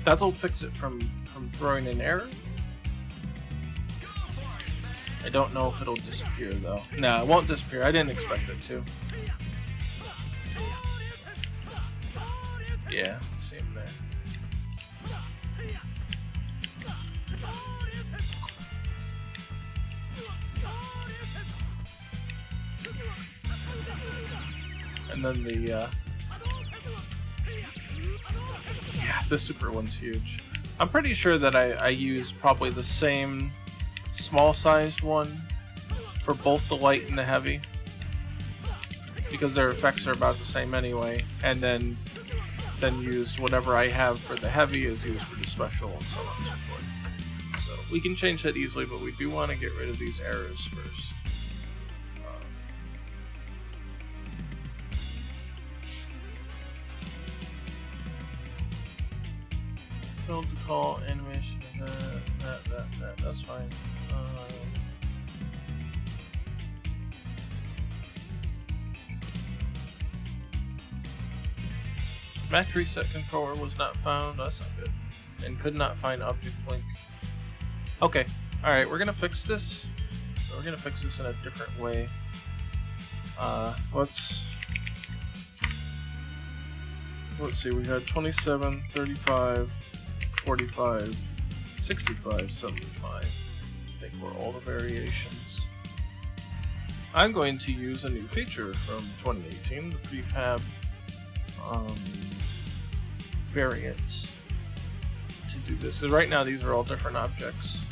that'll fix it from throwing an error. I don't know if it'll disappear though. No, it won't disappear. I didn't expect it to. Yeah, see him there. And then the yeah, the super one's huge. I'm pretty sure that I use probably the same small sized one for both the light and the heavy, because their effects are about the same anyway, and then use whatever I have for the heavy is used for the special, and so on and so forth. So we can change that easily, but we do want to get rid of these errors first. Build to call animation, that's fine. Match reset controller was not found. That's not good. And could not find object link. Okay, alright, we're gonna fix this. We're gonna fix this in a different way. Let's see, we had 27, 35, 45, 65, 75. I think were all the variations. I'm going to use a new feature from 2018, the prefab variants, to do this. So right now these are all different objects.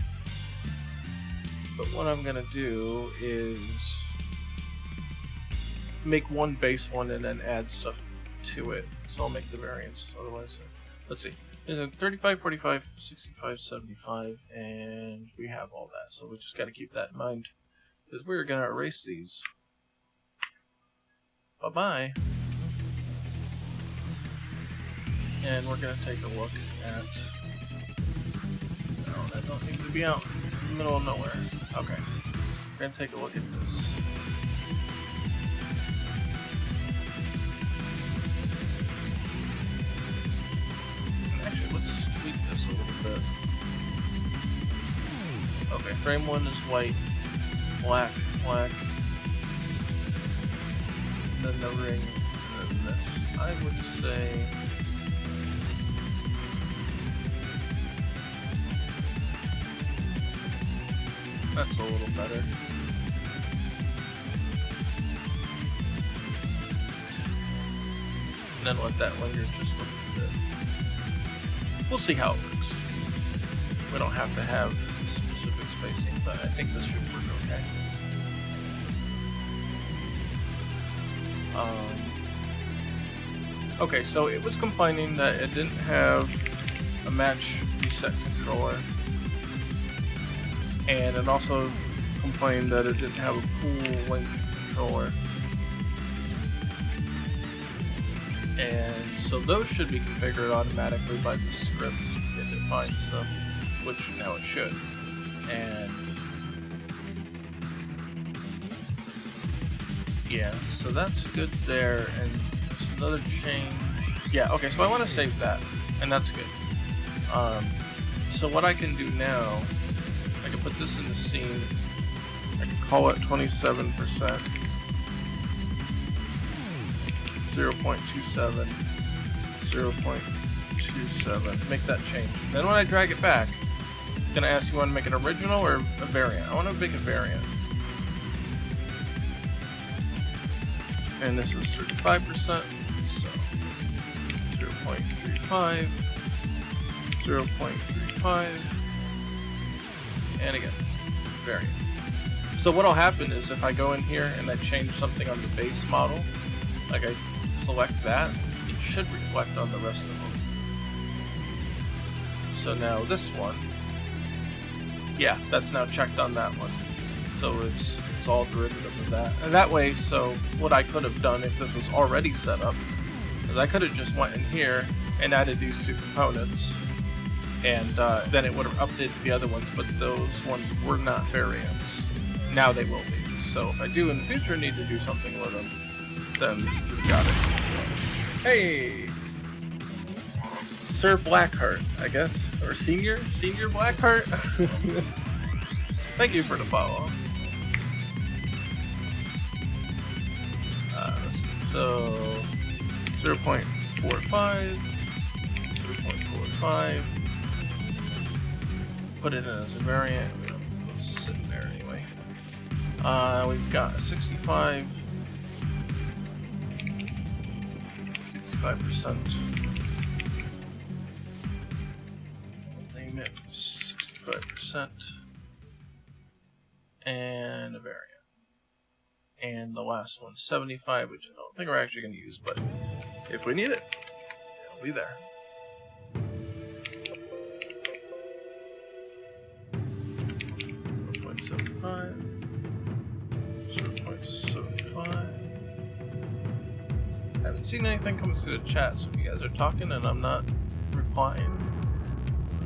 But what I'm going to do is make one base one and then add stuff to it. So I'll make the variants. Otherwise, let's see. 35, 45, 65, 75, and we have all that. So we just got to keep that in mind, because we're going to erase these. Bye-bye. And we're going to take a look at... No, that don't need to be out in the middle of nowhere. Okay. We're going to take a look at this. Actually, let's tweak this a little bit. Okay, frame 1 is white, black, black. And then the ring, and then this. I would say... that's a little better. And then let that linger just a little bit. We'll see how it works. We don't have to have specific spacing, but I think this should work okay. Okay, so it was complaining that it didn't have a match reset controller. And it also complained that it didn't have a pool link controller. And so those should be configured automatically by the script if it finds them, which now it should. And yeah, so that's good there. And there's another change. Yeah, okay, so I want to save that, and that's good. So what I can do now, I can put this in the scene. I can call it 27%, 0.27, 0.27. Make that change. Then when I drag it back, it's going to ask you want to make an original or a variant. I want to make a variant. And this is 35%, so 0.35, 0.35. And again, variant. So what'll happen is if I go in here and I change something on the base model, like I select that, it should reflect on the rest of them. So now this one, yeah, that's now checked on that one. So it's all derivative of that. And that way, so what I could have done if this was already set up, is I could have just went in here and added these two components. And then it would have updated the other ones, but those ones were not variants. Now they will be. So if I do in the future need to do something with them, then we've got it. So, hey! Sir Blackheart, I guess. Or Senior Blackheart? Thank you for the follow. Let's see. So, 0.45, 0.45. Put it in as a variant. It's sitting there anyway. We've got 65%. Name it 65%. And a variant. And the last one, 75, which I don't think we're actually going to use, but if we need it, it'll be there. .75, 0.75. I haven't seen anything come through the chat, so if you guys are talking and I'm not replying,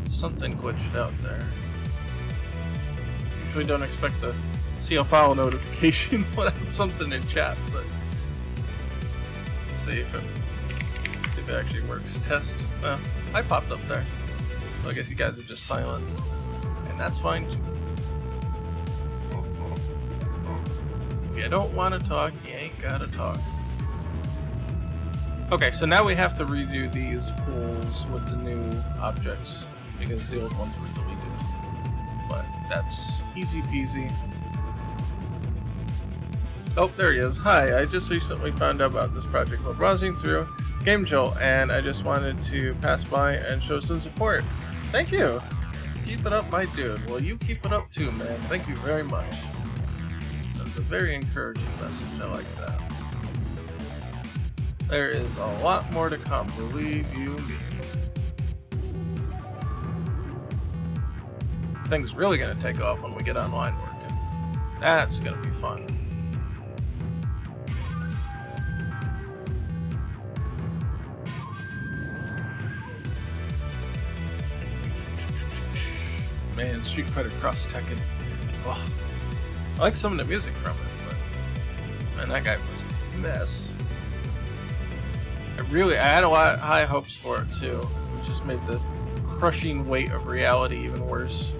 something glitched out there. Usually don't expect to see a file notification when I have something in chat, but let's see if it actually works. Test. Well, I popped up there, so I guess you guys are just silent, and that's fine too. If you don't want to talk, you ain't gotta talk. Okay, so now we have to redo these pools with the new objects because the old ones were deleted. But that's easy peasy. Oh, there he is. Hi, I just recently found out about this project while browsing through Game Jolt, and I just wanted to pass by and show some support. Thank you! Keep it up, my dude. Well, you keep it up too, man. Thank you very much. That's a very encouraging message. I like that. There is a lot more to come, believe you me. Things really gonna take off when we get online working. That's gonna be fun. Man, Street Fighter Cross Tekken. Oh, I like some of the music from it, but man, that guy was a mess. I had a lot of high hopes for it too. It just made the crushing weight of reality even worse.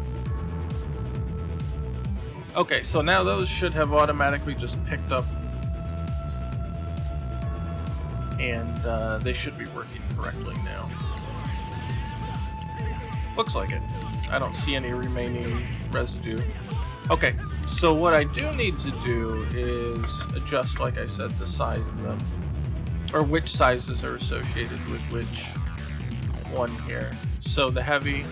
Okay, so now those should have automatically just picked up, and they should be working correctly now. Looks like it. I don't see any remaining residue. Okay, so what I do need to do is adjust, like I said, the size of them, or which sizes are associated with which one here. So the heavy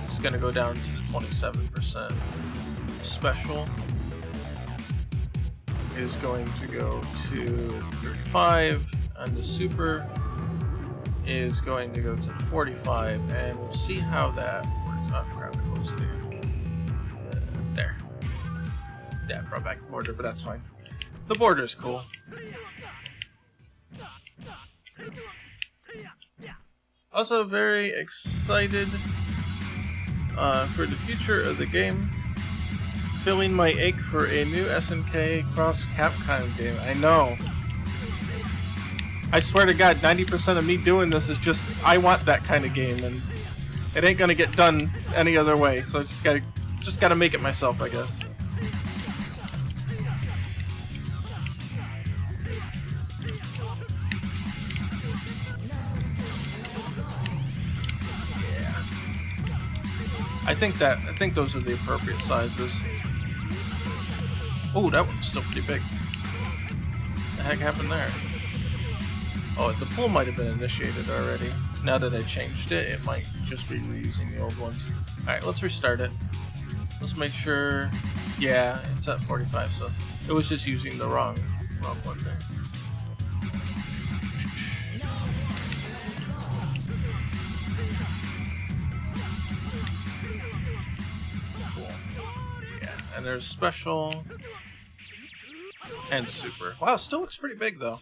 is going to go down to the 27%. Special is going to go to 35, and the super is going to go to 45, and we'll see how that works. Oh crap, I closed it in. There. Yeah, brought back the border, but that's fine. The border is cool. Also very excited for the future of the game. Filling my ache for a new SNK cross Capcom game. I know. I swear to God, 90% of me doing this is just, I want that kind of game, and it ain't gonna get done any other way, so I just gotta make it myself, I guess. Yeah. I think those are the appropriate sizes. Oh, that one's still pretty big. What the heck happened there? Oh, the pool might have been initiated already. Now that I changed it, it might just be reusing the old ones. Alright, let's restart it. Let's make sure... Yeah, it's at 45, so it was just using the wrong one there. Cool. Yeah, and there's special and super. Wow, still looks pretty big though.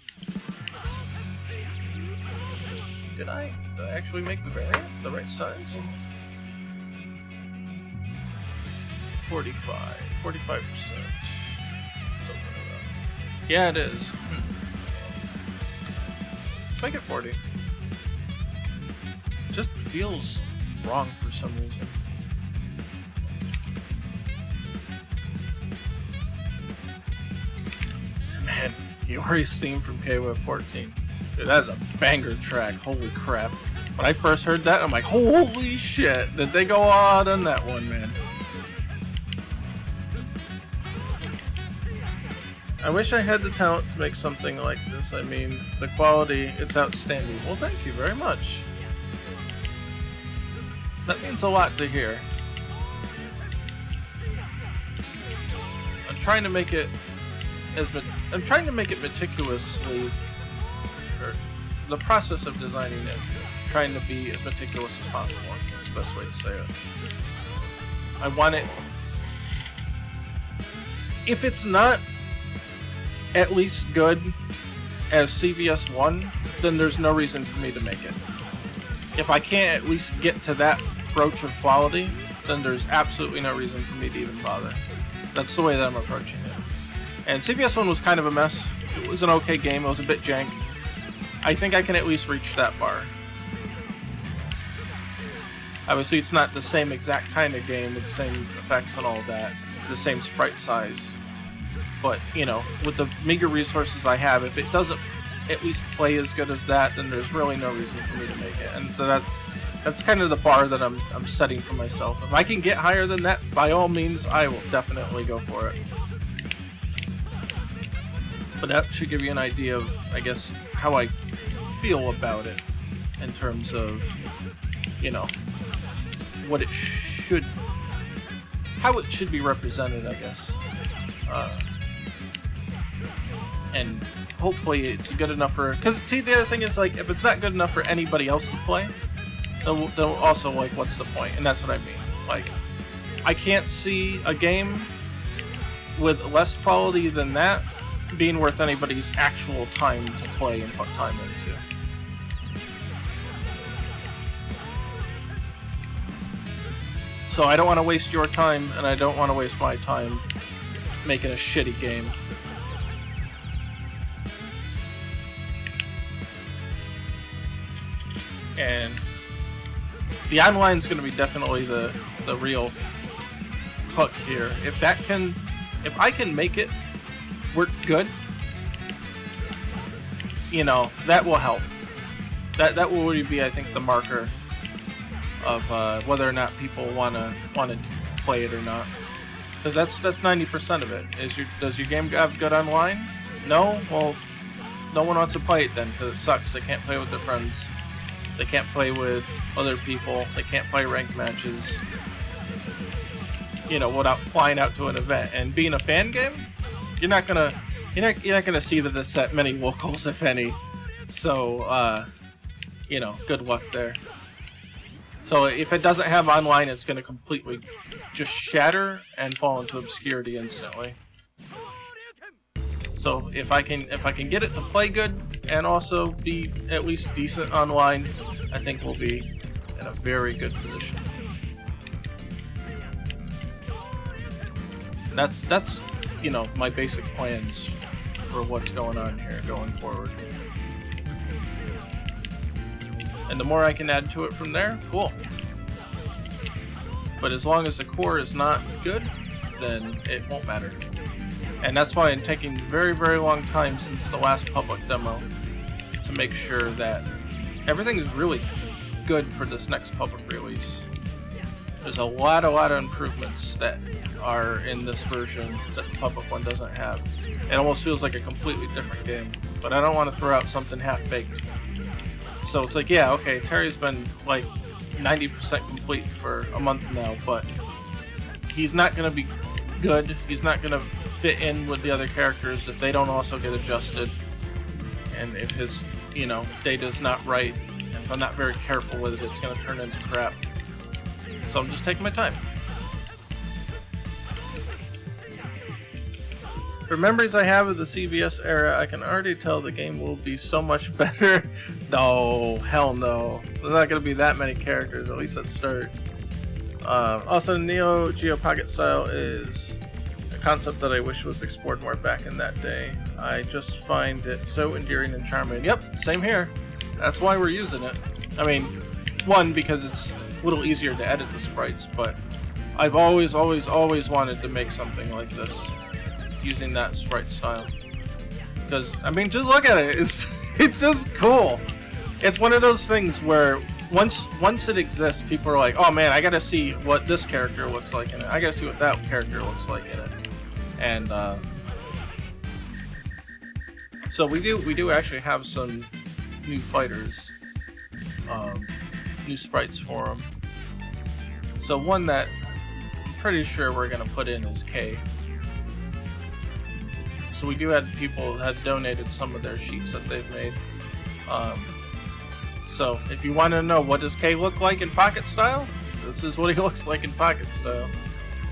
Did I actually make the variant the right size? 45%. Yeah, it is. Make it 40. It just feels wrong for some reason. Man, Yori's theme from KOF 14. Dude, that is a banger track. Holy crap. When I first heard that, I'm like, holy shit. Did they go all out on that one, man? I wish I had the talent to make something like this. I mean, the quality, it's outstanding. Well, thank you very much. That means a lot to hear. I'm trying to make it meticulously, or the process of designing it, trying to be as meticulous as possible. That's the best way to say it. I want it, if it's not at least good as CVS1, then there's no reason for me to make it. If I can't at least get to that approach of quality, then there's absolutely no reason for me to even bother. That's the way that I'm approaching it. And CVS1 was kind of a mess. It was an okay game, it was a bit jank. I think I can at least reach that bar. Obviously it's not the same exact kind of game with the same effects and all that, the same sprite size. But, you know, with the meager resources I have, if it doesn't at least play as good as that, then there's really no reason for me to make it. And so that's kind of the bar that I'm setting for myself. If I can get higher than that, by all means, I will definitely go for it. But that should give you an idea of, I guess, how I feel about it in terms of, you know, what it should, how it should be represented, I guess. And hopefully it's good enough for, because see, the other thing is, like, if it's not good enough for anybody else to play, they'll also, like, what's the point? And that's what I mean. Like, I can't see a game with less quality than that being worth anybody's actual time to play and put time into. So I don't want to waste your time, and I don't want to waste my time making a shitty game. And the online is going to be definitely the real hook here. If I can make it work good, you know, that will help. That will really be, I think, the marker of whether or not people want to play it or not. Because that's 90% of it. Does your game have good online? No? Well, no one wants to play it then, because it sucks. They can't play with their friends. They can't play with other people. They can't play ranked matches, you know, without flying out to an event. And being a fan game, you're not gonna see that it's that many locals, if any. So, you know, good luck there. So if it doesn't have online, it's gonna completely just shatter and fall into obscurity instantly. So if I can get it to play good and also be at least decent online, I think we'll be in a very good position. That's you know, my basic plans for what's going on here going forward. And the more I can add to it from there, cool. But as long as the core is not good, then it won't matter. And that's why I'm taking very, very long time since the last public demo to make sure that everything is really good for this next public release. There's a lot of improvements that are in this version that the public one doesn't have. It almost feels like a completely different game, but I don't want to throw out something half-baked. So it's like, yeah, okay, Terry's been like 90% complete for a month now, but he's not going to be good. He's not going to fit in with the other characters if they don't also get adjusted, and if his, you know, data's not right, and if I'm not very careful with it, it's going to turn into crap. So I'm just taking my time. For memories I have of the CVS era, I can already tell the game will be so much better. No, hell no. There's not going to be that many characters, at least at start. Also, Neo Geo Pocket Style is a concept that I wish was explored more back in that day. I just find it so endearing and charming. Yep, same here. That's why we're using it. I mean, one, because it's a little easier to edit the sprites, but I've always wanted to make something like this, using that sprite style. Because, I mean, just look at it. It's just cool. It's one of those things where once it exists, people are like, oh man, I gotta see what this character looks like in it. I gotta see what that character looks like in it. And so we do actually have some new fighters, new sprites for them. So one that I'm pretty sure we're gonna put in is K. So we do have people that have donated some of their sheets that they've made. So if you want to know what does K look like in Pocket Style, this is what he looks like in Pocket Style.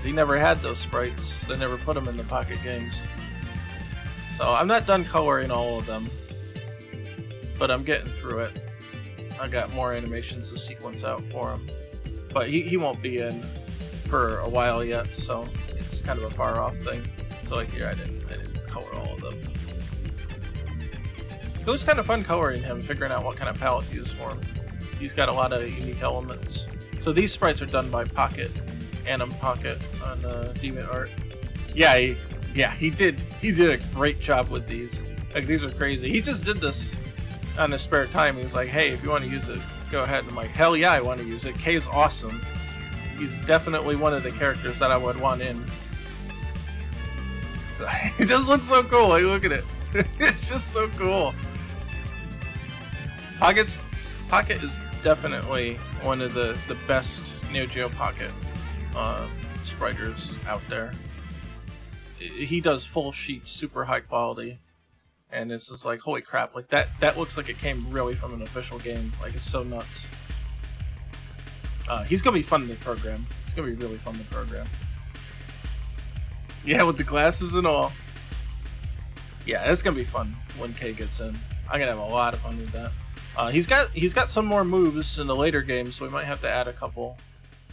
He never had those sprites. They never put them in the Pocket games. So I'm not done coloring all of them, but I'm getting through it. I got more animations to sequence out for him, but he won't be in for a while yet, so it's kind of a far off thing. So like here, I didn't color all of them. It was kind of fun coloring him, figuring out what kind of palette to use for him. He's got a lot of unique elements. So these sprites are done by Pocket, Anim Pocket on DeviantArt. Yeah, Yeah, he did a great job with these. Like, these are crazy. He just did this on his spare time. He's like, hey, if you want to use it, go ahead. I'm like, hell yeah, I want to use it. Kay's awesome. He's definitely one of the characters that I would want in. It just looks so cool. Like, look at it. It's just so cool. Pocket is definitely one of the best Neo Geo Pocket spriters out there. He does full sheets, super high quality, and it's just like, holy crap! Like that looks like it came really from an official game. Like, it's so nuts. He's gonna be fun to program. It's gonna be really fun to program. Yeah, with the glasses and all. Yeah, it's gonna be fun when Kay gets in. I'm gonna have a lot of fun with that. He's got some more moves in the later games, so we might have to add a couple.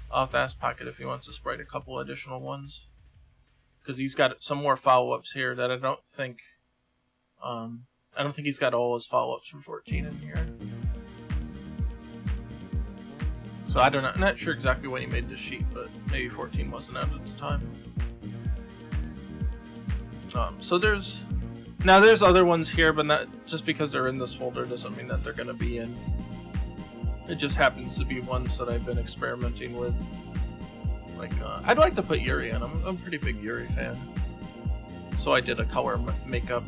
I'll have to ask Pocket if he wants to sprite a couple additional ones, because he's got some more follow-ups here that I don't think he's got all his follow-ups from 14 in here. So I don't know. I'm not sure exactly when he made this sheet, but maybe 14 wasn't out at the time. So there's other ones here, but not just because they're in this folder doesn't mean that they're going to be in. It just happens to be ones that I've been experimenting with. Like, I'd like to put Yuri in. I'm a pretty big Yuri fan. So I did a color makeup,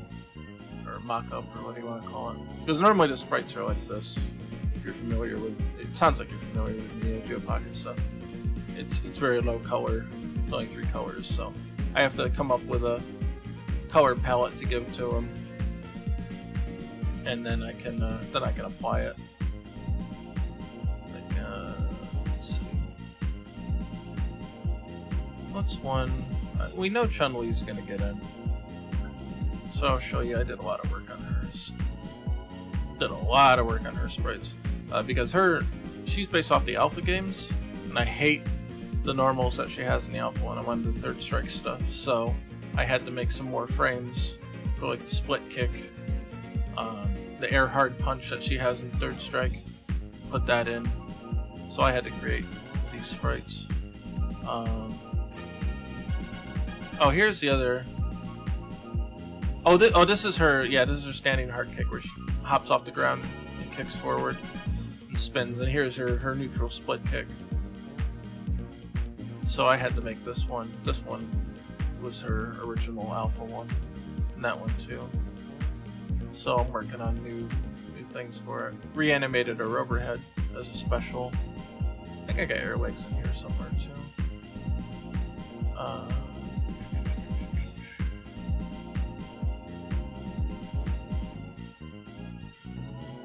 or mock-up, or what do you want to call it. Because normally the sprites are like this. If you're familiar with, it sounds like you're familiar with Neo Geo Pocket stuff. It's very low color. It's only 3 colors, so I have to come up with a color palette to give to him, and then I can apply it. Like, let's see, what's one? We know Chun-Li's gonna get in, so I'll show you. I did a lot of work on hers. Did a lot of work on her sprites because she's based off the Alpha games, and I hate the normals that she has in the Alpha one. I'm on the Third Strike stuff, so I had to make some more frames for like the split kick, the air hard punch that she has in Third Strike, put that in. So I had to create these sprites. Oh, here's the other. This is her. Yeah, this is her standing hard kick where she hops off the ground and kicks forward and spins. And here's her neutral split kick. So I had to make this one. This one was her original Alpha one, and that one too. So I'm working on new things for it. Reanimated her overhead as a special. I think I got air legs in here somewhere too.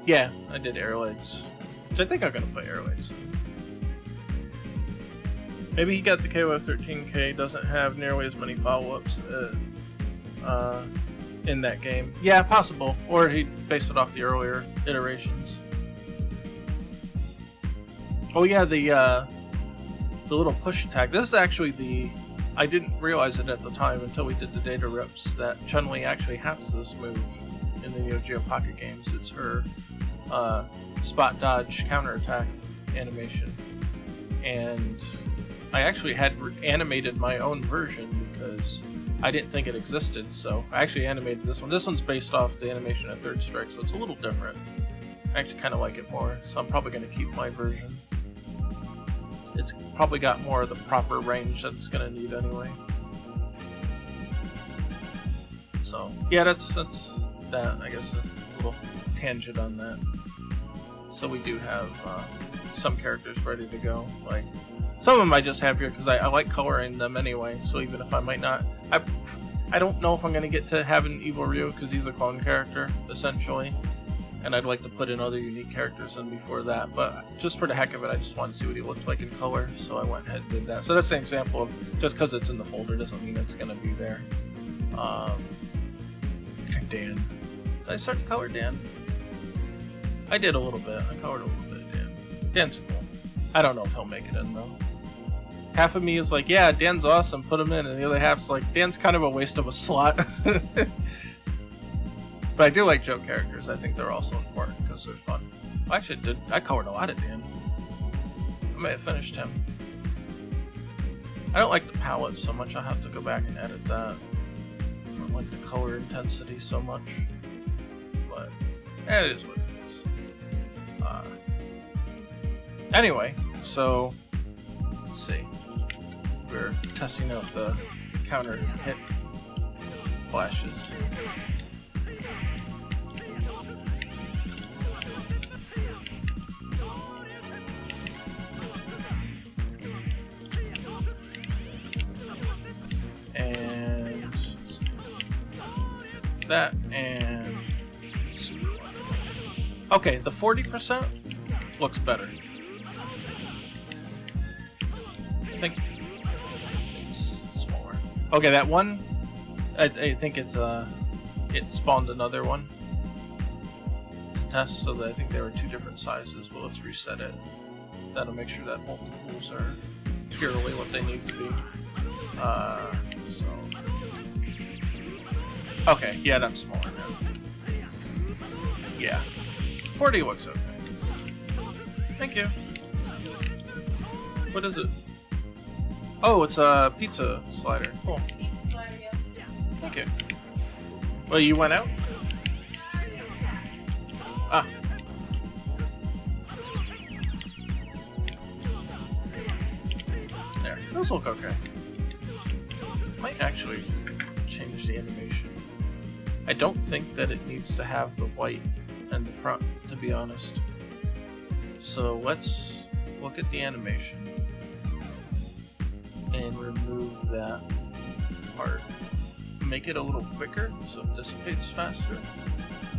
Yeah, I did air legs, which I think I'm gonna put air legs in. Maybe he got the KOF 13K, doesn't have nearly as many follow-ups in that game. Yeah, possible. Or he based it off the earlier iterations. Oh yeah, the little push attack. This is actually I didn't realize it at the time until we did the data rips that Chun-Li actually has this move in the Neo Geo Pocket games. It's her spot dodge counterattack animation. And I actually had animated my own version because I didn't think it existed, so I actually animated this one. This one's based off the animation of Third Strike, so it's a little different. I actually kind of like it more, so I'm probably going to keep my version. It's probably got more of the proper range that it's going to need anyway. So, yeah, that's that. I guess a little tangent on that. So we do have some characters ready to go. Like, some of them I just have here because I like coloring them anyway, so even if I might not... I don't know if I'm going to get to having Evil Ryu because he's a clone character, essentially. And I'd like to put in other unique characters in before that, but just for the heck of it, I just wanted to see what he looked like in color, so I went ahead and did that. So that's an example of, just because it's in the folder doesn't mean it's going to be there. Dan. Did I start to color Dan? I did a little bit. I colored a little bit of Dan. Dan's cool. I don't know if he'll make it in, though. Half of me is like, yeah, Dan's awesome, put him in, and the other half's like, Dan's kind of a waste of a slot. But I do like joke characters. I think they're also important because they're fun. Well, actually, I colored a lot of Dan. I may have finished him. I don't like the palette so much. I'll have to go back and edit that. like the color intensity so much, but it is what it is. Anyway, so let's see. We're testing out the counter hit flashes. And let's see. That and okay, the 40% looks better. I think it's smaller. Okay, that one, I think it's it spawned another one to test, so that I think there were two different sizes. But let's reset it. That'll make sure that multiples are purely what they need to be. So okay, yeah, that's smaller now. Yeah, 40 looks okay. Thank you. What is it? Oh, it's a pizza slider. Cool. Pizza slider, yeah. Thank you. Well, you went out? Ah. There. Those look okay. Might actually change the animation. I don't think that it needs to have the white in the front, to be honest. So let's look at the animation and remove that part. Make it a little quicker so it dissipates faster.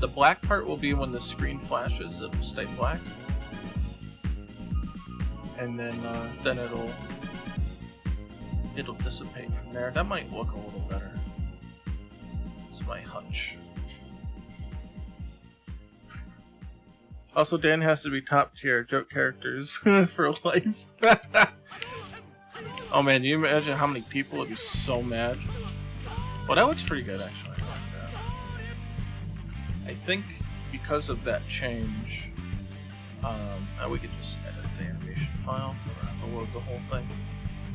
The black part will be when the screen flashes, it will stay black. And then it'll dissipate from there. That might look a little better. It's my hunch. Also, Dan has to be top tier joke characters for life. Oh man, you imagine how many people would be so mad? Well, that looks pretty good actually. I like that. I think because of that change, we could just edit the animation file. We don't have to load the whole thing.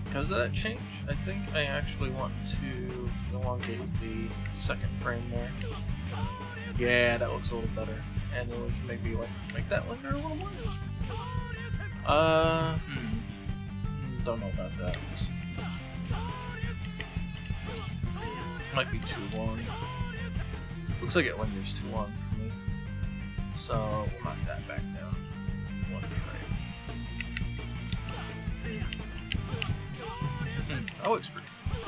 Because of that change, I think I actually want to elongate the second frame there. Yeah, that looks a little better. And then we can maybe like make that linger a little more. Don't know about that. Might be too long. Looks like it lingers too long for me. So we'll knock that back down one frame. That looks pretty good.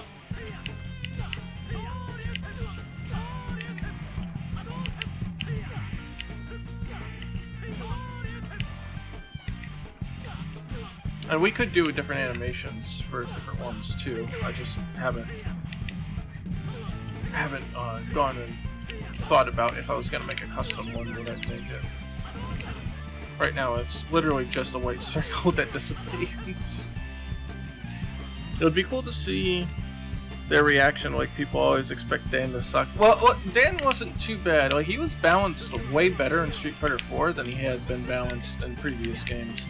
And we could do different animations for different ones too. I just haven't gone and thought about if I was gonna make a custom one, would I make it? Right now, it's literally just a white circle that dissipates. It would be cool to see their reaction. Like, people always expect Dan to suck. Well, Dan wasn't too bad. Like, he was balanced way better in Street Fighter 4 than he had been balanced in previous games.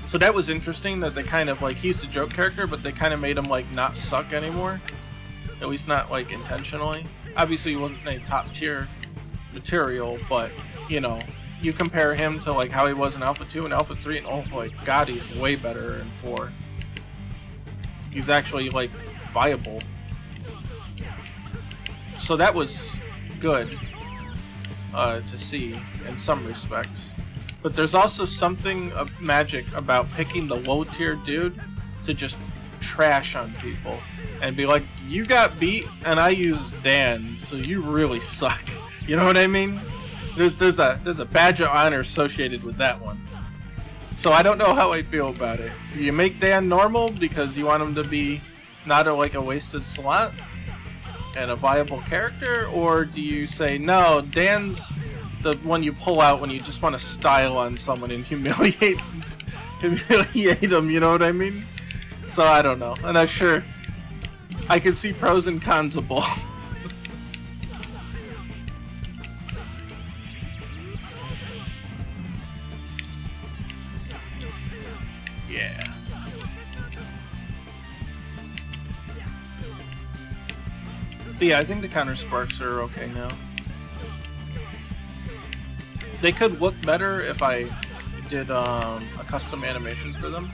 So that was interesting that they kind of, like, he's the joke character, but they kind of made him, like, not suck anymore. At least not, like, intentionally. Obviously, he wasn't any top tier material, but, you know, you compare him to, like, how he was in Alpha 2 and Alpha 3, and oh my god, he's way better in 4. He's actually, like, viable. So that was good to see in some respects. But there's also something of magic about picking the low tier dude to just trash on people and be like, you got beat and I used Dan, so you really suck. You know what I mean? There's a badge of honor associated with that one. So I don't know how I feel about it. Do you make Dan normal because you want him to be not like a wasted slot and a viable character, or do you say no, Dan's the one you pull out when you just want to style on someone and humiliate them, you know what I mean? So I don't know. I'm not sure. I can see pros and cons of both. Yeah. Yeah, I think the counter sparks are okay now. They could look better if I did a custom animation for them.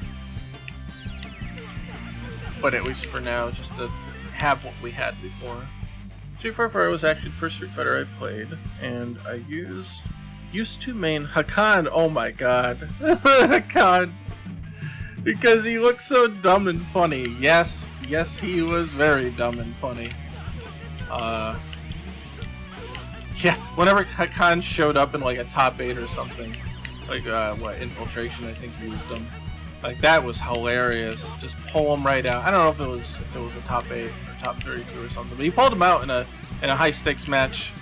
But at least for now, just to have what we had before. Street Fighter 4 was actually the first Street Fighter I played, and I used to main Hakan. Oh my god. Hakan. Because he looks so dumb and funny. Yes, he was very dumb and funny. Yeah, whenever Hakan showed up in like a top 8 or something, like what, Infiltration, I think he used him. Like that was hilarious. Just pull him right out. I don't know if it was a top 8 or top 32 or something, but he pulled him out in a high stakes match.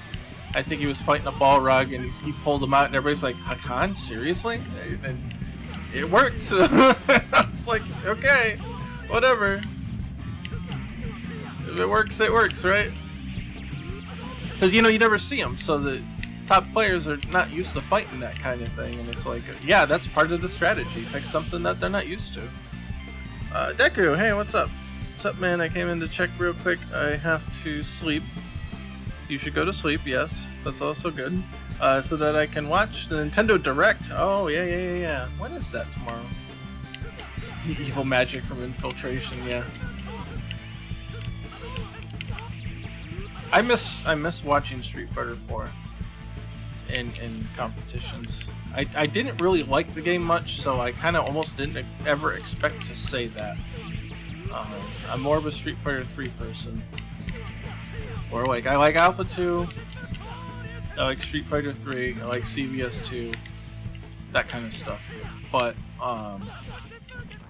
I think he was fighting a ball rug and he pulled him out, and everybody's like, Hakan, seriously? And it worked. It's like, okay, whatever. If it works, right? Because you never see them, so the top players are not used to fighting that kind of thing, and it's like, yeah, that's part of the strategy. Pick something that they're not used to. Deku, hey, what's up? What's up, man? I came in to check real quick. I have to sleep. You should go to sleep, yes. That's also good. So that I can watch the Nintendo Direct. Oh, yeah. When is that tomorrow? The evil magic from Infiltration, yeah. I miss watching Street Fighter 4 in competitions. I didn't really like the game much, so I kind of almost didn't ever expect to say that. I'm more of a Street Fighter 3 person. Or like, I like Alpha 2, I like Street Fighter 3, I like CVS 2, that kind of stuff. But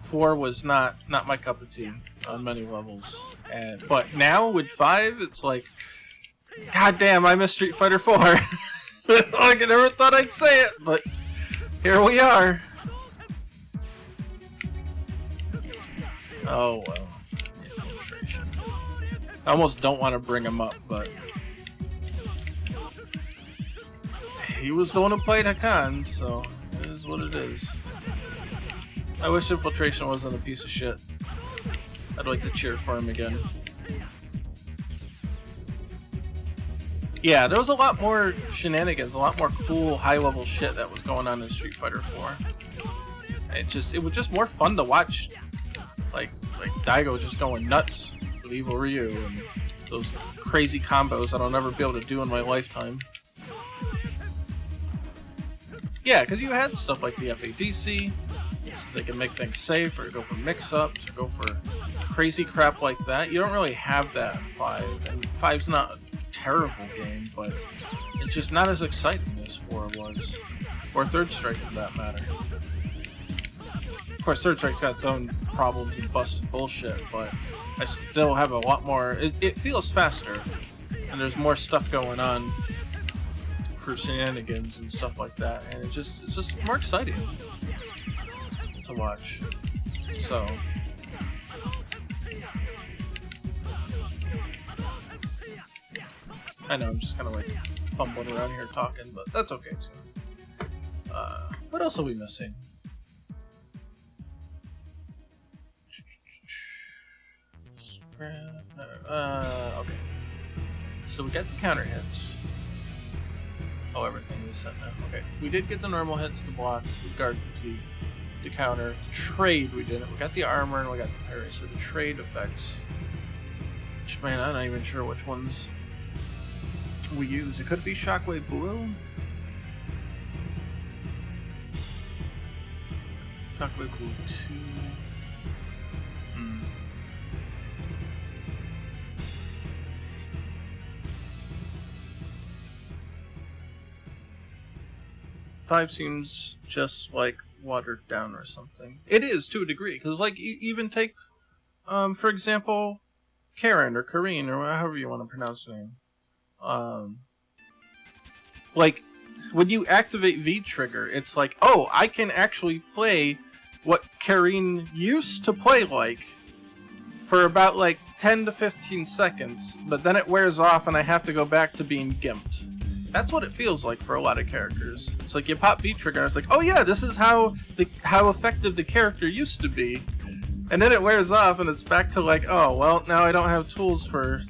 4 was not my cup of tea on many levels. But now with 5, it's like, god damn, I miss Street Fighter 4. Like, I never thought I'd say it, but here we are. Oh well. Infiltration. I almost don't want to bring him up, but he was the one who played Hakan, so it is what it is. I wish Infiltration wasn't a piece of shit. I'd like to cheer for him again. Yeah, there was a lot more shenanigans, a lot more cool high-level shit that was going on in Street Fighter 4. It was just more fun to watch. Like Daigo just going nuts with Evil Ryu and those crazy combos that I'll never be able to do in my lifetime. Yeah, because you had stuff like the FADC, so they can make things safe, or go for mix-ups, or go for crazy crap like that. You don't really have that in 5, and 5's not a terrible game, but it's just not as exciting as 4 was, or Third Strike for that matter. Of course, Third Strike's got its own problems and busts and bullshit, but I still have a lot more. It feels faster, and there's more stuff going on for shenanigans and stuff like that, and it's just more exciting to watch. So I know I'm just kind of like fumbling around here talking, but that's okay too. What else are we missing? Okay. So we got the counter hits. Oh, everything is set now. Okay. We did get the normal hits, the blocks, the guard fatigue, the counter, the trade we didn't. We got the armor and we got the parry. So the trade effects, which, man, I'm not even sure which ones we use. It could be Shockwave Blue. Shockwave Blue 2. 5 seems just like watered down or something. It is to a degree, because like even take, for example, Karen or Kareen or however you want to pronounce her name. Like when you activate V trigger, it's like, oh, I can actually play what Kareen used to play like for about like 10 to 15 seconds, but then it wears off and I have to go back to being gimped. That's what it feels like for a lot of characters. It's like you pop V-trigger and it's like, oh yeah, this is how effective the character used to be. And then it wears off and it's back to like, oh, well, now I don't have tools for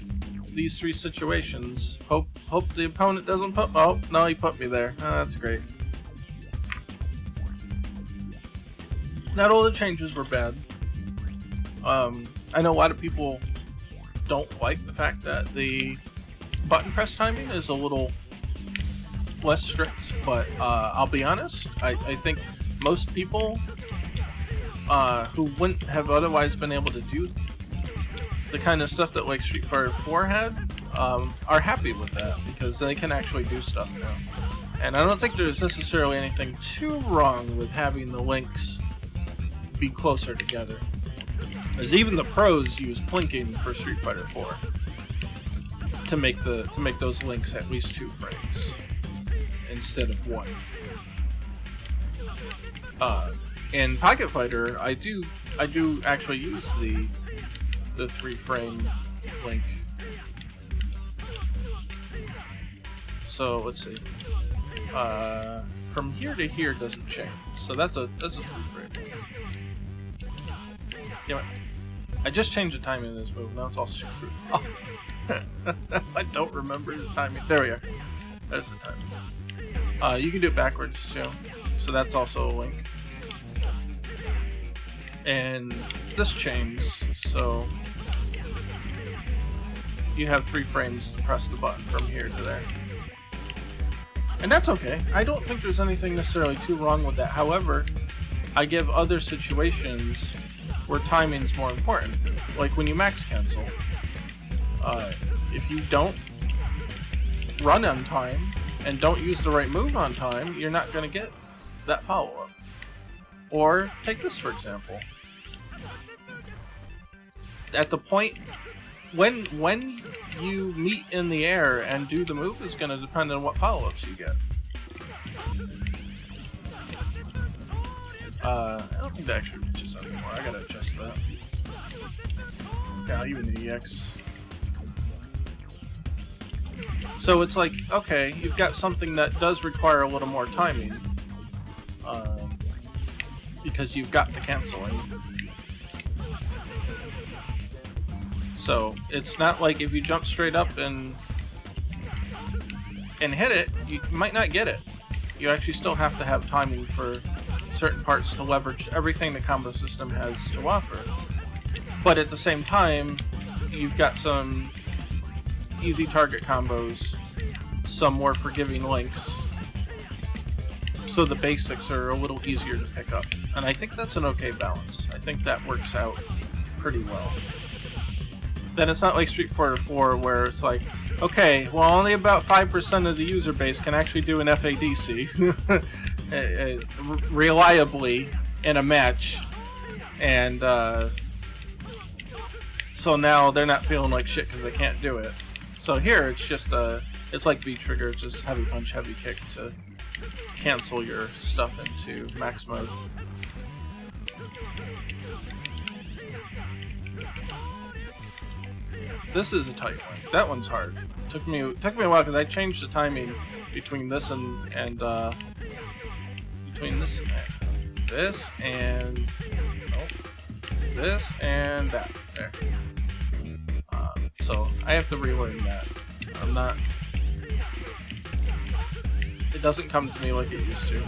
these three situations. Hope the opponent doesn't put. Oh no, he put me there. Oh, that's great. Not all the changes were bad. I know a lot of people don't like the fact that the button press timing is a little less strict, but I'll be honest, I think most people who wouldn't have otherwise been able to do the kind of stuff that like Street Fighter 4 had are happy with that, because they can actually do stuff now. And I don't think there's necessarily anything too wrong with having the links be closer together, as even the pros use plinking for Street Fighter 4 to make those links at least 2 frames instead of 1. In Pocket Fighter, I do actually use the 3-frame link. So let's see. From here to here doesn't change. So that's a 3-frame. Damn it. I just changed the timing of this move. Now it's all screwed. Oh. I don't remember the timing. There we are. There's the timing. You can do it backwards too. So that's also a link. And this changed, so you have 3 frames to press the button from here to there. And that's okay. I don't think there's anything necessarily too wrong with that. However, I give other situations where timing's more important. Like when you max cancel. If you don't run on time and don't use the right move on time, you're not going to get that follow-up. Or take this for example. At the point when you meet in the air and do the move is going to depend on what follow-ups you get. I don't think that actually reaches anymore. I gotta adjust that. Yeah, even the EX. So it's like, okay, you've got something that does require a little more timing. Because you've got the canceling. So it's not like if you jump straight up and hit it, you might not get it. You actually still have to have timing for certain parts to leverage everything the combo system has to offer. But at the same time, you've got some easy target combos, some more forgiving links, so the basics are a little easier to pick up. And I think that's an okay balance. I think that works out pretty well. Then it's not like Street Fighter 4 where it's like, okay, well only about 5% of the user base can actually do an FADC reliably in a match. And so now they're not feeling like shit because they can't do it. So here it's just it's like V-Trigger, it's just heavy punch, heavy kick to cancel your stuff into max mode. This is a tight one. That one's hard. Took me a while because I changed the timing between this and between this and this and that. There. So I have to relearn that. I'm not. It doesn't come to me like it used to.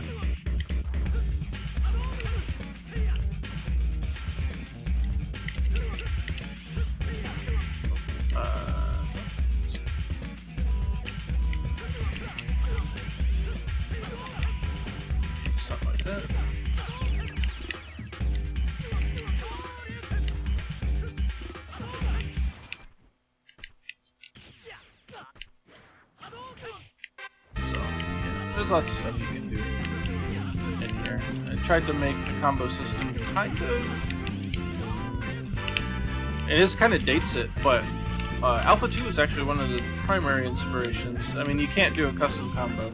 Something like that. So, yeah, there's lots of stuff you can do in here. I tried to make the combo system kind of... It is kind of dates it, but Alpha 2 is actually one of the primary inspirations. I mean, you can't do a custom combo,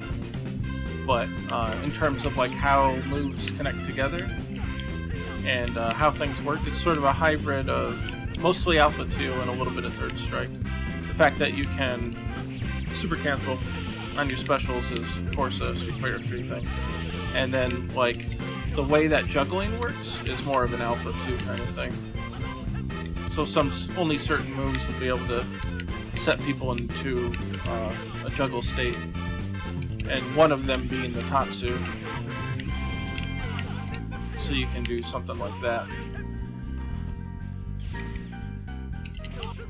but in terms of like how moves connect together and how things work, it's sort of a hybrid of mostly Alpha 2 and a little bit of Third Strike. The fact that you can super cancel on your specials is, of course, a Street Fighter 3 thing. And then, like, the way that juggling works is more of an Alpha 2 kind of thing. So only certain moves will be able to set people into a juggle state, and one of them being the Tatsu. So you can do something like that.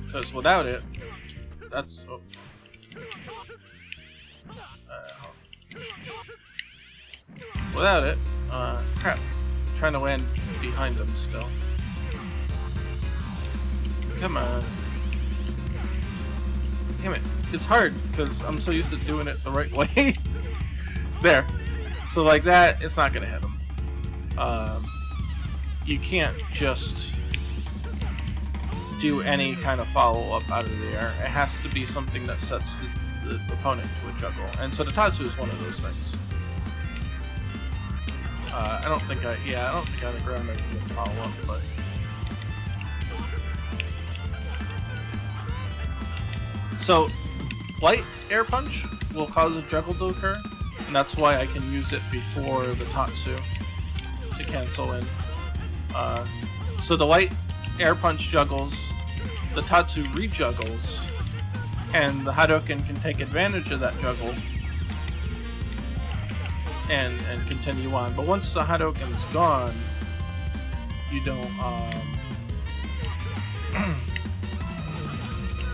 Because without it, that's... Oh. Without it, crap. I'm trying to land behind them still. Come on. Damn it. It's hard because I'm so used to doing it the right way. There. So like that, it's not going to hit them. You can't just do any kind of follow-up out of the air. It has to be something that sets the opponent to a juggle. And so the Tatsu is one of those things. I don't think on the ground I can get follow-up, but... So, light air punch will cause a juggle to occur, and that's why I can use it before the Tatsu to cancel in. So the light air punch juggles, the Tatsu re-juggles, and the Hadouken can take advantage of that juggle and continue on. But once the Hadouken's gone, you don't...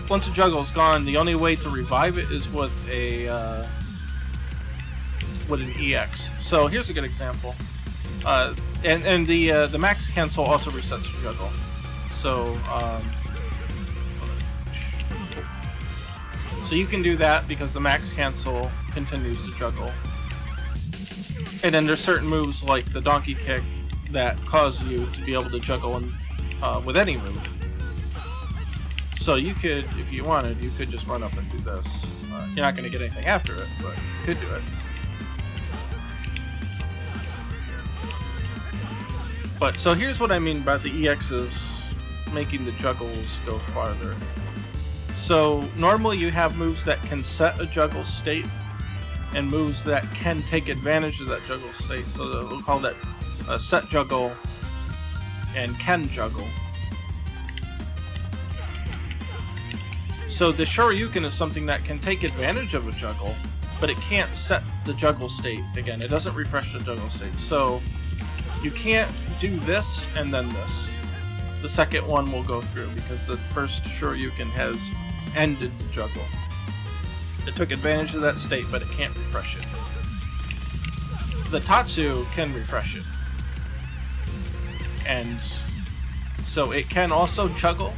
Once the juggle's gone, the only way to revive it is with an EX. So here's a good example. And the max cancel also resets the juggle. So so you can do that because the max cancel continues to juggle. And then there's certain moves like the donkey kick that cause you to be able to juggle with any move. So you could, if you wanted, you could just run up and do this. You're not going to get anything after it, but you could do it. But so here's what I mean by the EXs making the juggles go farther. So normally you have moves that can set a juggle state and moves that can take advantage of that juggle state. So we'll call that a set juggle and can juggle. So the Shoryuken is something that can take advantage of a juggle, but it can't set the juggle state again. It doesn't refresh the juggle state. So you can't do this and then this. The second one will go through because the first Shoryuken has ended the juggle. It took advantage of that state, but it can't refresh it. The Tatsu can refresh it. And so it can also juggle,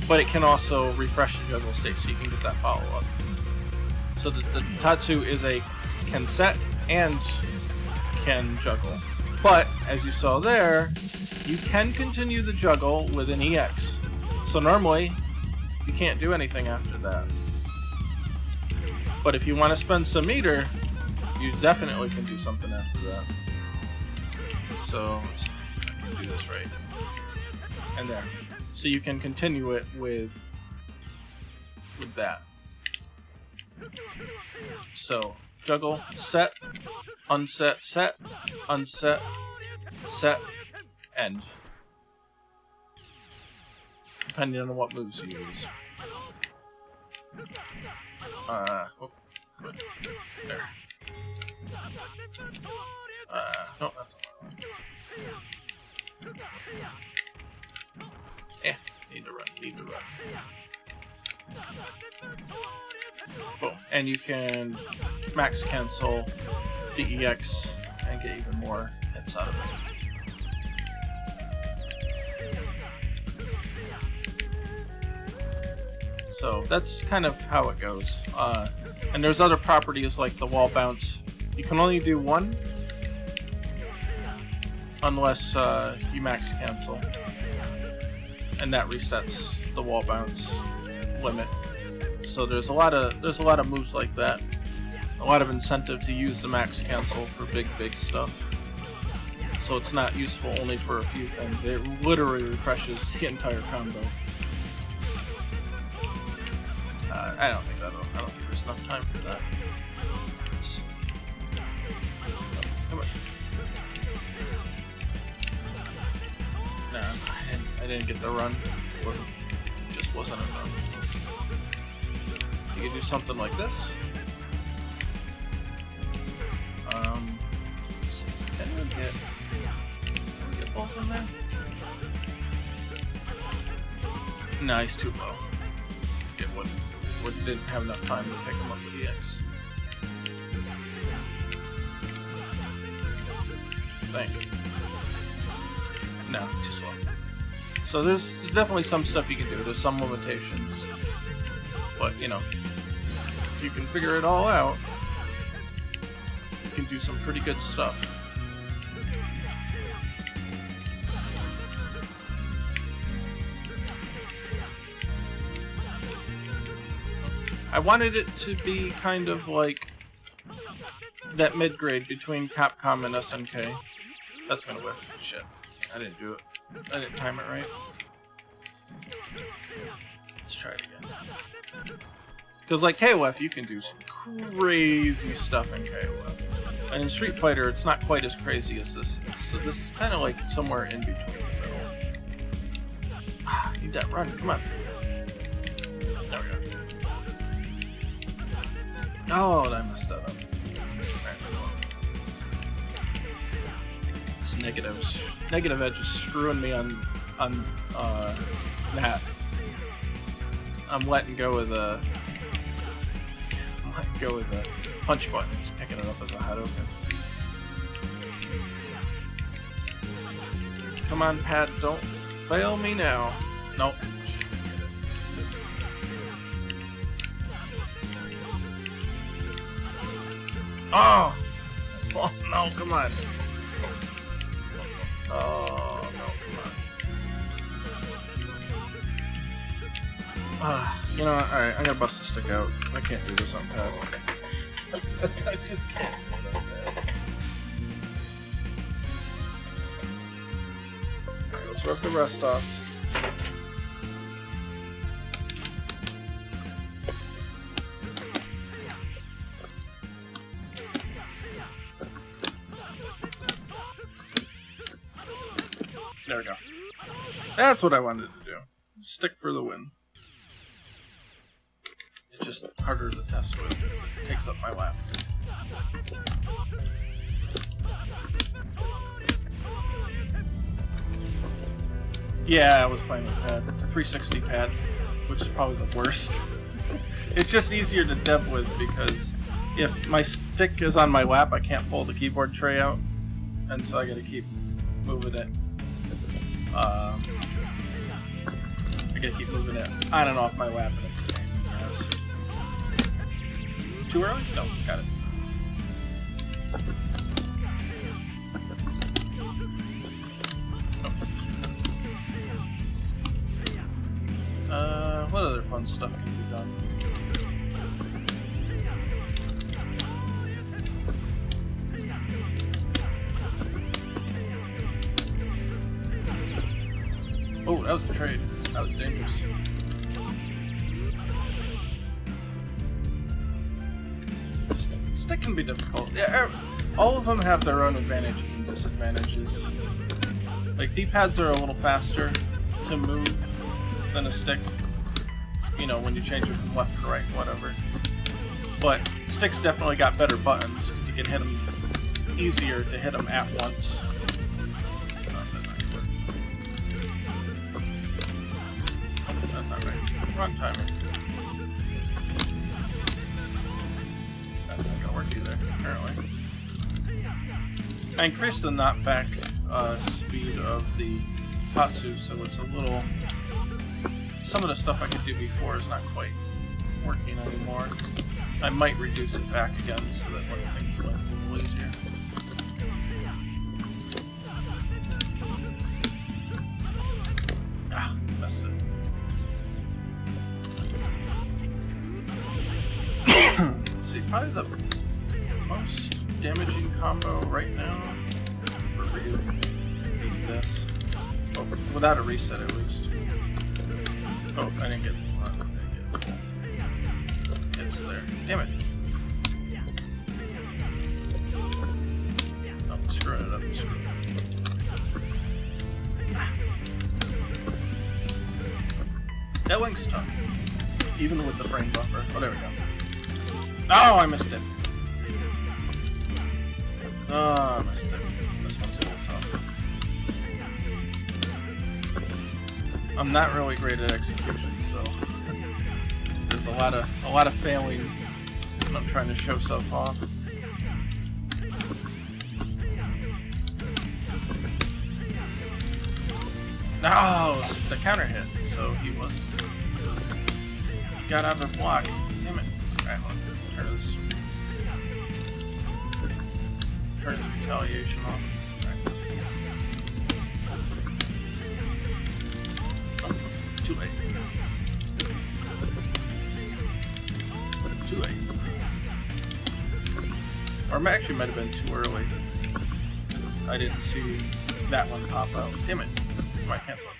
but it can also refresh the juggle state so you can get that follow-up. So the Tatsu is can set and can juggle. But, as you saw there, you can continue the juggle with an EX. So normally, you can't do anything after that. But if you want to spend some meter, you definitely can do something after that. So, let's see if I can do this right. And there. So you can continue it with that. So, juggle, set, unset, set, unset, set, end. Depending on what moves you use. Oh, good. There. No, that's all I want. Yeah, need to run. Boom. And you can max cancel the EX and get even more hits out of it. So that's kind of how it goes. And there's other properties like the wall bounce. You can only do one unless you max cancel, and that resets the wall bounce limit. So there's a lot of moves like that. A lot of incentive to use the max cancel for big stuff. So it's not useful only for a few things. It literally refreshes the entire combo. I don't think there's enough time for that. Come on. Nah, I didn't get the run. Just wasn't enough. You can do something like this. Let's see. Can we get both in there? No, he's too low. It didn't have enough time to pick him up with EX. Think. No, too slow. So there's definitely some stuff you can do. There's some limitations. But, you know, if you can figure it all out, you can do some pretty good stuff. I wanted it to be kind of like that mid-grade between Capcom and SNK. That's gonna whiff. Shit. I didn't do it. I didn't time it right. Let's try it again. Because like KOF, you can do some crazy stuff in KOF. And in Street Fighter, it's not quite as crazy as this is. So this is kind of like somewhere in between the middle. Ah, need that run. Come on. There we go. Oh, I messed that up. It's negatives. Negative Edge is screwing me on that. I'm letting go of the punch button. It's picking it up as a head open. Come on, Pat, don't fail me now. Nope. Oh! Oh no, come on. Oh no, come on. You know what? Alright, I'm gonna bust the stick out. I can't do this on pad. I just can't do it on pad. Alright, let's rub the rest off. There we go. That's what I wanted to do. Stick for the win. It's just harder to test with because it takes up my lap. Yeah, I was playing with pad. It's a 360 pad, which is probably the worst. It's just easier to dev with because if my stick is on my lap, I can't pull the keyboard tray out, and so I gotta keep moving it. I gotta keep moving it on and off my lap, and it's a pain in the ass. Too early? No, got it. What other fun stuff can be done? Oh, that was a trade. That was dangerous. Stick can be difficult. Yeah, all of them have their own advantages and disadvantages. Like, D-pads are a little faster to move than a stick. You know, when you change it from left to right, whatever. But sticks definitely got better buttons. You can hit them easier to hit them at once. That's not right. Wrong timer. That's not gonna work either, apparently. I increased the knockback speed of the Tatsu, so it's a little... Some of the stuff I could do before is not quite working anymore. I might reduce it back again so that when things look a little easier. Ah, messed it. Let's see, probably the most damaging combo right now for Ryu would be this. Oh, without a reset at least. Oh, I didn't get full. It's there. Damn it. Oh, I'm screwing it up. That link's tough. even with the frame buffer. Oh, there we go. Oh, I missed it. Oh, I missed it. This one's a little tough. I'm not really great at execution, so there's a lot of failing when I'm trying to show stuff off. No, the counter hit, so he got out of the block. Damn it. Alright, hold on. Turn his retaliation off. Alright. Oh, too late. Too late. Or actually might have been too early. I didn't see that one pop out. Damn it. I cancel.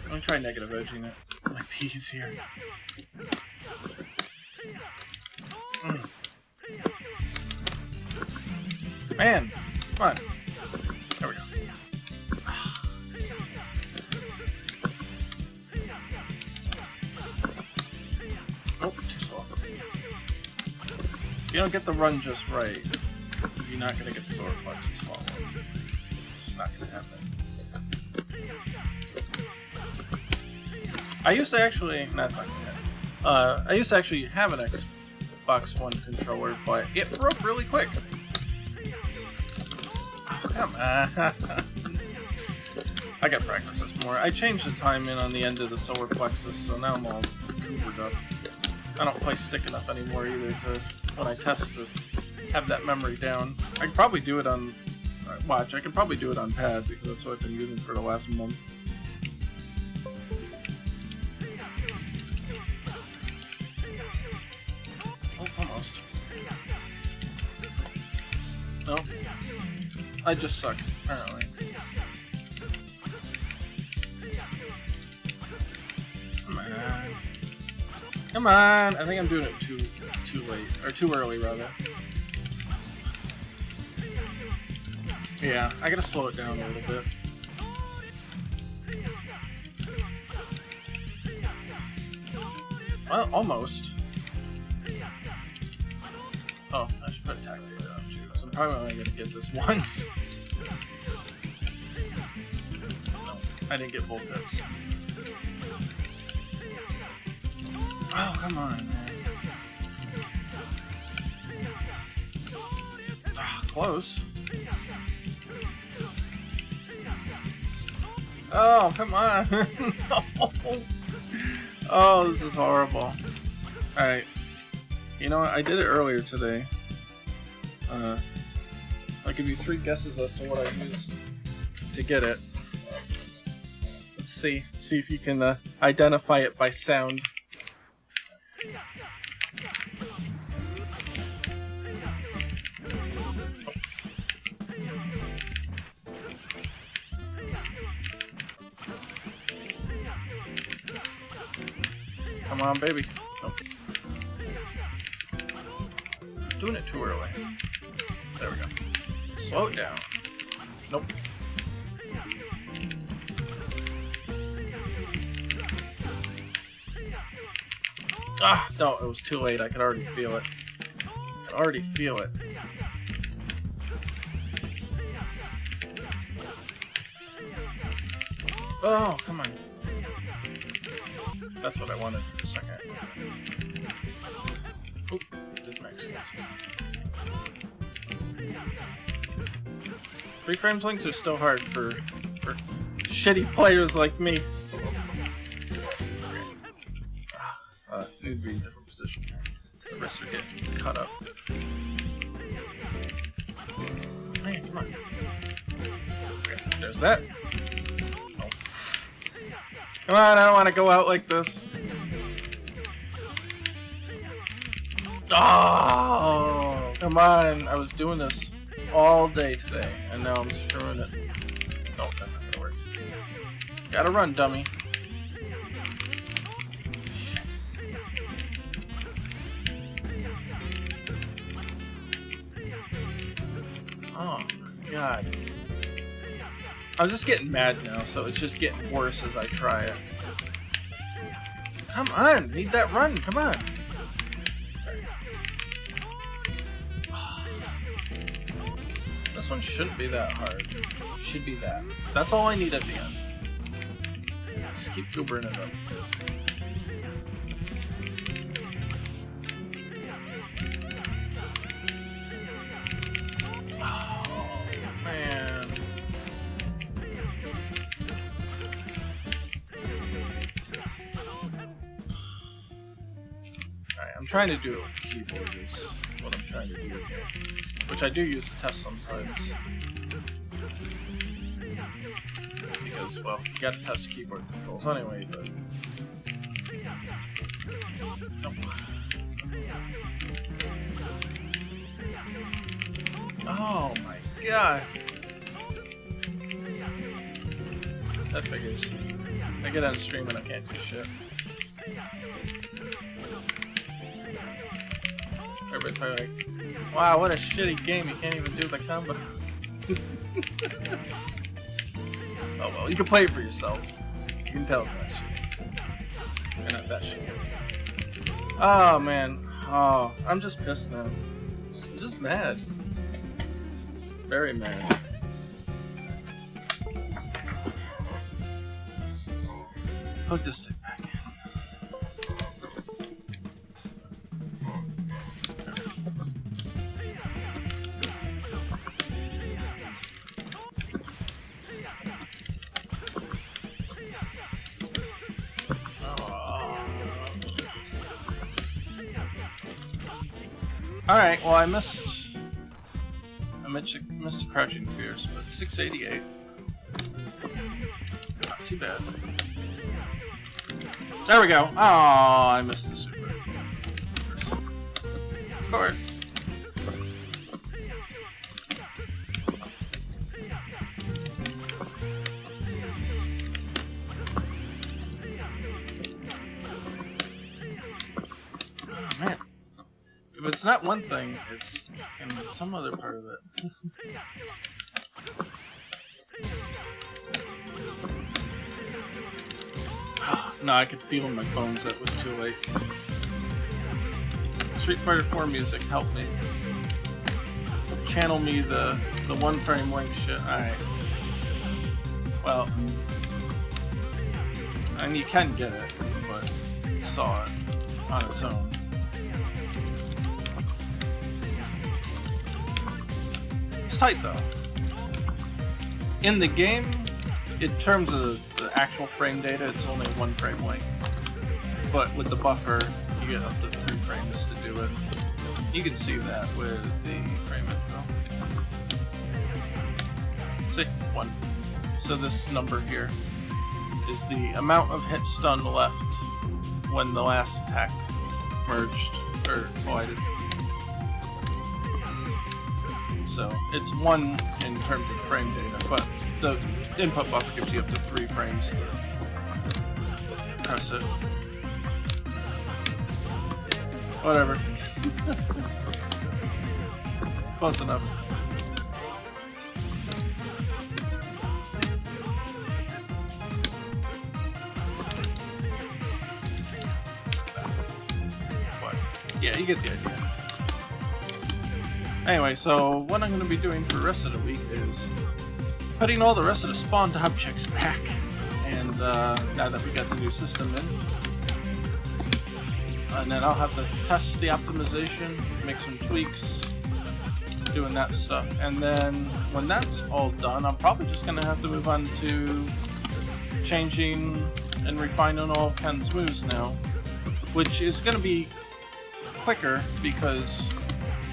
Let me try negative edging it. My P's here. Man, come on. There we go. Nope, too slow. If you don't get the run just right, you're not going to get the solar plexus follow. It's just not going to happen. I used to actually, that's not going to happen. I used to actually have an Xbox One controller, but it broke really quick. Oh, come on. I gotta practice this more. I changed the timing on the end of the solar plexus, so now I'm all coopered up. I don't play stick enough anymore either to, when I test, to have that memory down. I could probably do it on, watch, I could probably do it on pad because that's what I've been using for the last month. Oh, almost. No. I just suck, apparently. Come on. Come on! I think I'm doing it too late. Or too early, rather. Yeah, I gotta slow it down a little bit. Well, almost. Oh, I should put a tactic on too. So I'm probably only gonna get this once. No, I didn't get both hits. Oh, come on, man. Ah, close. Oh, come on. No. Oh, this is horrible. Alright. You know what? I did it earlier today. I'll give you 3 guesses as to what I used to get it. Let's see. See if you can identify it by sound. Come on, baby. Nope. Doing it too early. There we go. Slow it down. Nope. Ah, no, it was too late. I could already feel it. I could already feel it. Oh, come on. That's what I wanted for a second. Oop, didn't make sense. 3 frames links are still hard for shitty players like me. Need to be in a different position here. The wrists are getting cut up. Man, come on. Okay, there's that. Oh. Come on, I don't want to go out like this. Oh, come on. I was doing this all day today, and now I'm screwing it. No, that's not gonna work. Gotta run, dummy. Oh my god. I'm just getting mad now, so it's just getting worse as I try it. Come on, need that run, come on. This one shouldn't be that hard. It should be that. That's all I need at the end. Just keep goobering it up. I'm trying to do it with the keyboard is what I'm trying to do here. Which I do use to test sometimes. Because, well, you gotta test keyboard controls anyway, but... Nope. Oh my god! That figures. I get on stream and I can't do shit. Everybody's probably like, wow, what a shitty game, you can't even do the combo. Oh well, you can play it for yourself. You can tell it's not shitty. Or not that shitty. Oh man. Oh, I'm just pissed now. I'm just mad. Very mad. Hook this stick back in. Alright, well I missed the Crouching Fierce, but 688. Not too bad. There we go! Oh, I missed the super. Of course. Oh man. If it's not one thing, it's some other part of it. No, I could feel in my bones that it was too late. Street Fighter 4 music helped me. Channel me the one frame link shit. Alright. Well, I mean, you can get it, but you saw it on its own. It's tight though. In the game, in terms of the actual frame data, it's only one frame length. But with the buffer, you get up to 3 frames to do it. You can see that with the frame info. See? 1. So this number here is the amount of hit stun left when the last attack merged, or collided. So it's 1 in terms of frame data, but the input buffer gives you up to 3 frames to press it. Whatever. Close enough. What? Yeah, you get the idea. Anyway, so what I'm going to be doing for the rest of the week is putting all the rest of the spawned objects back. And now that we got the new system in, and then I'll have to test the optimization, make some tweaks, doing that stuff. And then when that's all done, I'm probably just going to have to move on to changing and refining all of Ken's moves now, which is going to be quicker because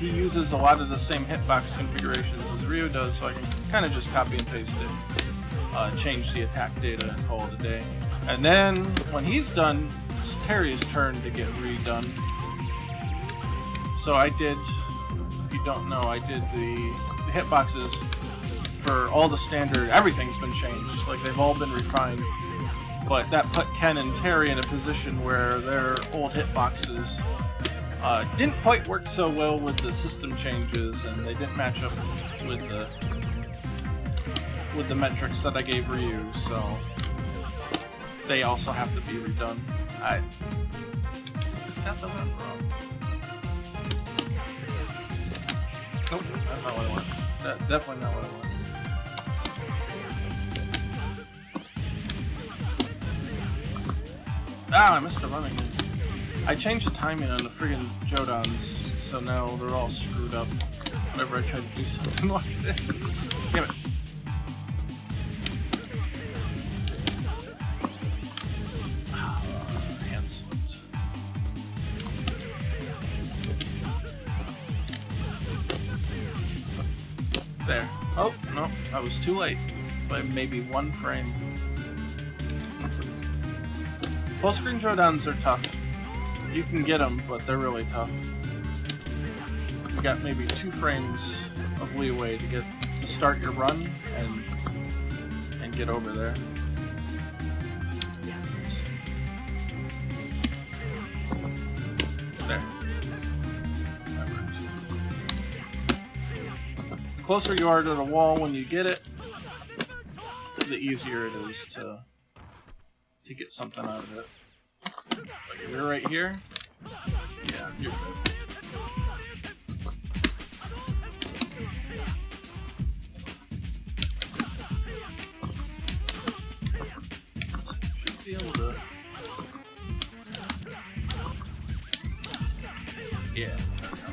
he uses a lot of the same hitbox configurations as Ryu does, so I can kind of just copy and paste it, change the attack data, and call it a day. And then when he's done, it's Terry's turn to get redone. So I did, if you don't know, I did the hitboxes for all the standard, everything's been changed, like they've all been refined. But that put Ken and Terry in a position where their old hitboxes didn't quite work so well with the system changes, and they didn't match up with with the metrics that I gave Ryu, so they also have to be redone. I got the one wrong. Nope, that's not what I want. That's definitely not what I want. Ah, I missed the running. I changed the timing on the friggin' Jodans, so now they're all screwed up whenever I try to do something like this. Damn it. Hand slipped. There. Oh, no, I was too late. By maybe 1 frame. Full screen Jodans are tough. You can get them, but they're really tough. You got maybe 2 frames of leeway to start your run and get over there. There. That worked. The closer you are to the wall when you get it, the easier it is to get something out of it. Like if you're right here, yeah, you're good. Should be able to. Yeah, there we go.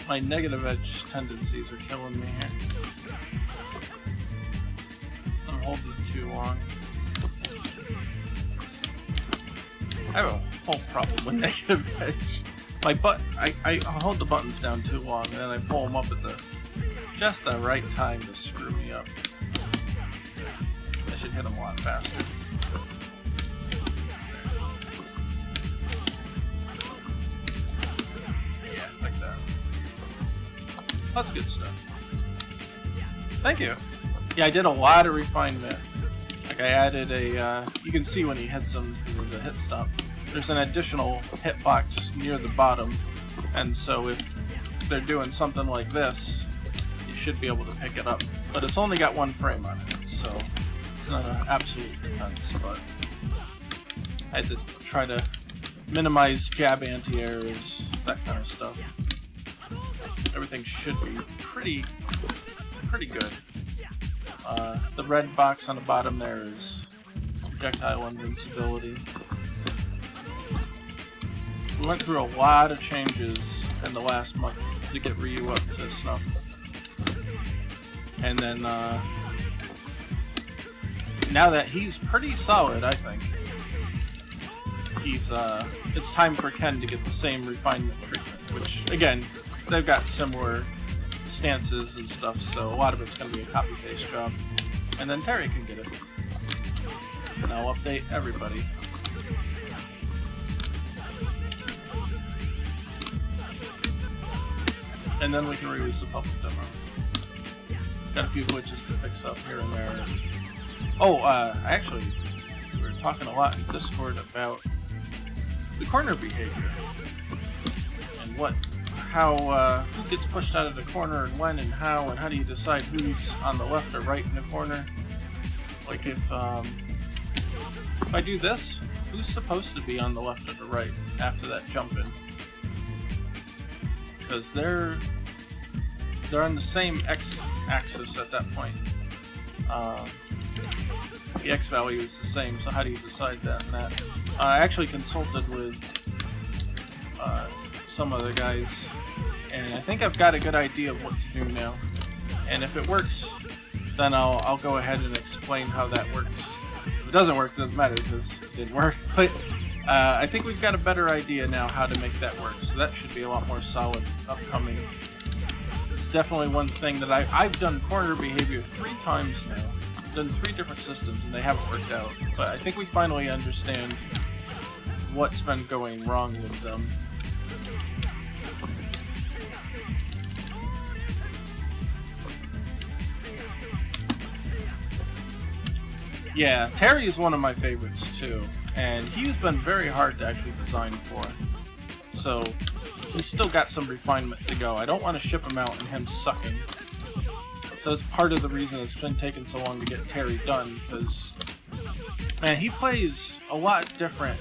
My negative edge tendencies are killing me here. I'm holding too long. I have a whole problem with negative edge. My I hold the buttons down too long, and then I pull them up at just the right time to screw me up. I should hit them a lot faster. Yeah, like that. That's good stuff. Thank you. Yeah, I did a lot of refinement. Like I added a, you can see when he hits them because of the hit stop. There's an additional hitbox near the bottom, and so if they're doing something like this, you should be able to pick it up. But it's only got 1 frame on it, so it's not an absolute defense, but I had to try to minimize jab anti-airs, that kind of stuff. Everything should be pretty good. The red box on the bottom there is projectile invincibility. We went through a lot of changes in the last month to get Ryu up to snuff. And then, now that he's pretty solid, I think, it's time for Ken to get the same refinement treatment, which, again, they've got similar stances and stuff, so a lot of it's going to be a copy-paste job. And then Terry can get it. And I'll update everybody. And then we can release a public demo. Got a few glitches to fix up here and there. Oh, actually, we were talking a lot in Discord about the corner behavior. And who gets pushed out of the corner and when and how do you decide who's on the left or right in the corner? Like if I do this, who's supposed to be on the left or the right after that jump in? Because they're on the same x-axis at that point. The x value is the same, so how do you decide that and that? I actually consulted with some other guys, and I think I've got a good idea of what to do now. And if it works, then I'll go ahead and explain how that works. If it doesn't work, it doesn't matter because it didn't work. But I think we've got a better idea now how to make that work, so that should be a lot more solid upcoming. It's definitely one thing that I've done corner behavior 3 times now. I've done 3 different systems and they haven't worked out. But I think we finally understand what's been going wrong with them. Yeah, Terry is one of my favorites too, and he's been very hard to actually design for. So he's still got some refinement to go. I don't want to ship him out and him sucking. So that's part of the reason it's been taking so long to get Terry done, because, man, he plays a lot different.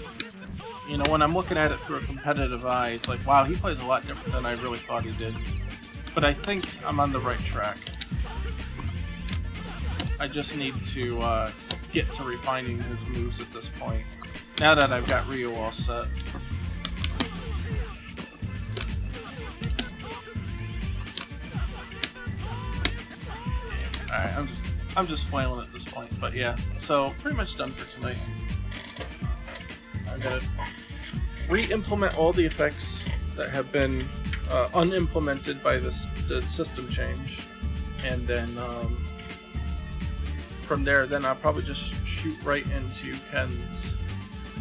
You know, when I'm looking at it through a competitive eye, it's like, wow, he plays a lot different than I really thought he did. But I think I'm on the right track. I just need to get to refining his moves at this point, now that I've got Ryu all set. Alright, I'm just flailing at this point, but yeah. So pretty much done for tonight. I'm gonna re-implement all the effects that have been unimplemented by the system change, and then from there, then I'll probably just shoot right into Ken's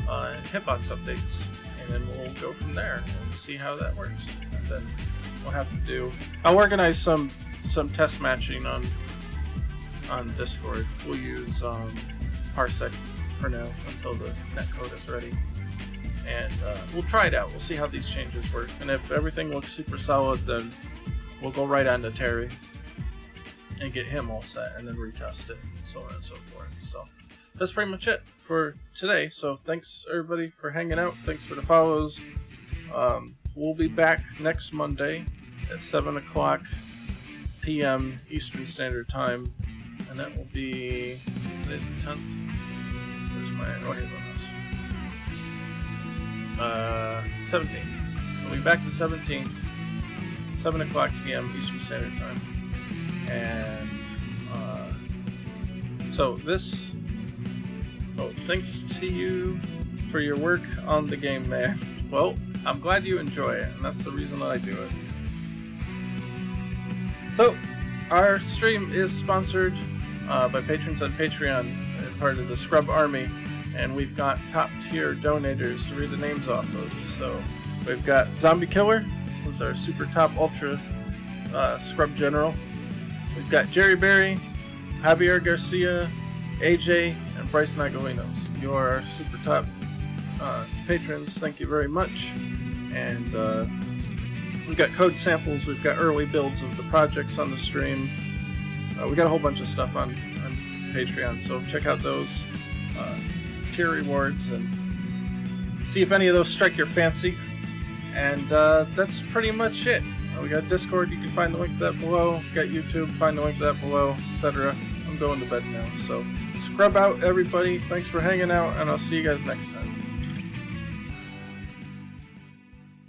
hitbox updates, and then we'll go from there and see how that works. And then we'll have to do. I'll organize some test matching on Discord. We'll use Parsec for now until the netcode is ready, and we'll try it out. We'll see how these changes work, and if everything looks super solid, then we'll go right on to Terry and get him all set, and then retest it, so on and so forth. So that's pretty much it for today. So thanks everybody for hanging out. Thanks for the follows. We'll be back next Monday at 7 o'clock p.m. Eastern Standard Time, and that will be, today's the 10th. Where's my, oh, here it is. 17th. So we'll be back the 17th, 7 o'clock p.m. Eastern Standard Time. And so this, thanks to you for your work on the game, man. Well, I'm glad you enjoy it, and that's the reason that I do it. So our stream is sponsored by patrons on Patreon, part of the Scrub Army, and we've got top tier donators to read the names off of. So we've got Zombie Killer, who's our super top ultra Scrub General. We've got Jerry Berry, Javier Garcia, AJ, and Bryce Nagalinos. You are our super top patrons. Thank you very much. And we've got code samples. We've got early builds of the projects on the stream. We got a whole bunch of stuff on Patreon, so check out those tier rewards and see if any of those strike your fancy. And that's pretty much it. We got Discord, you can find the link to that below. We got YouTube, find the link to that below, etc. I'm going to bed now, so scrub out everybody. Thanks for hanging out, and I'll see you guys next time.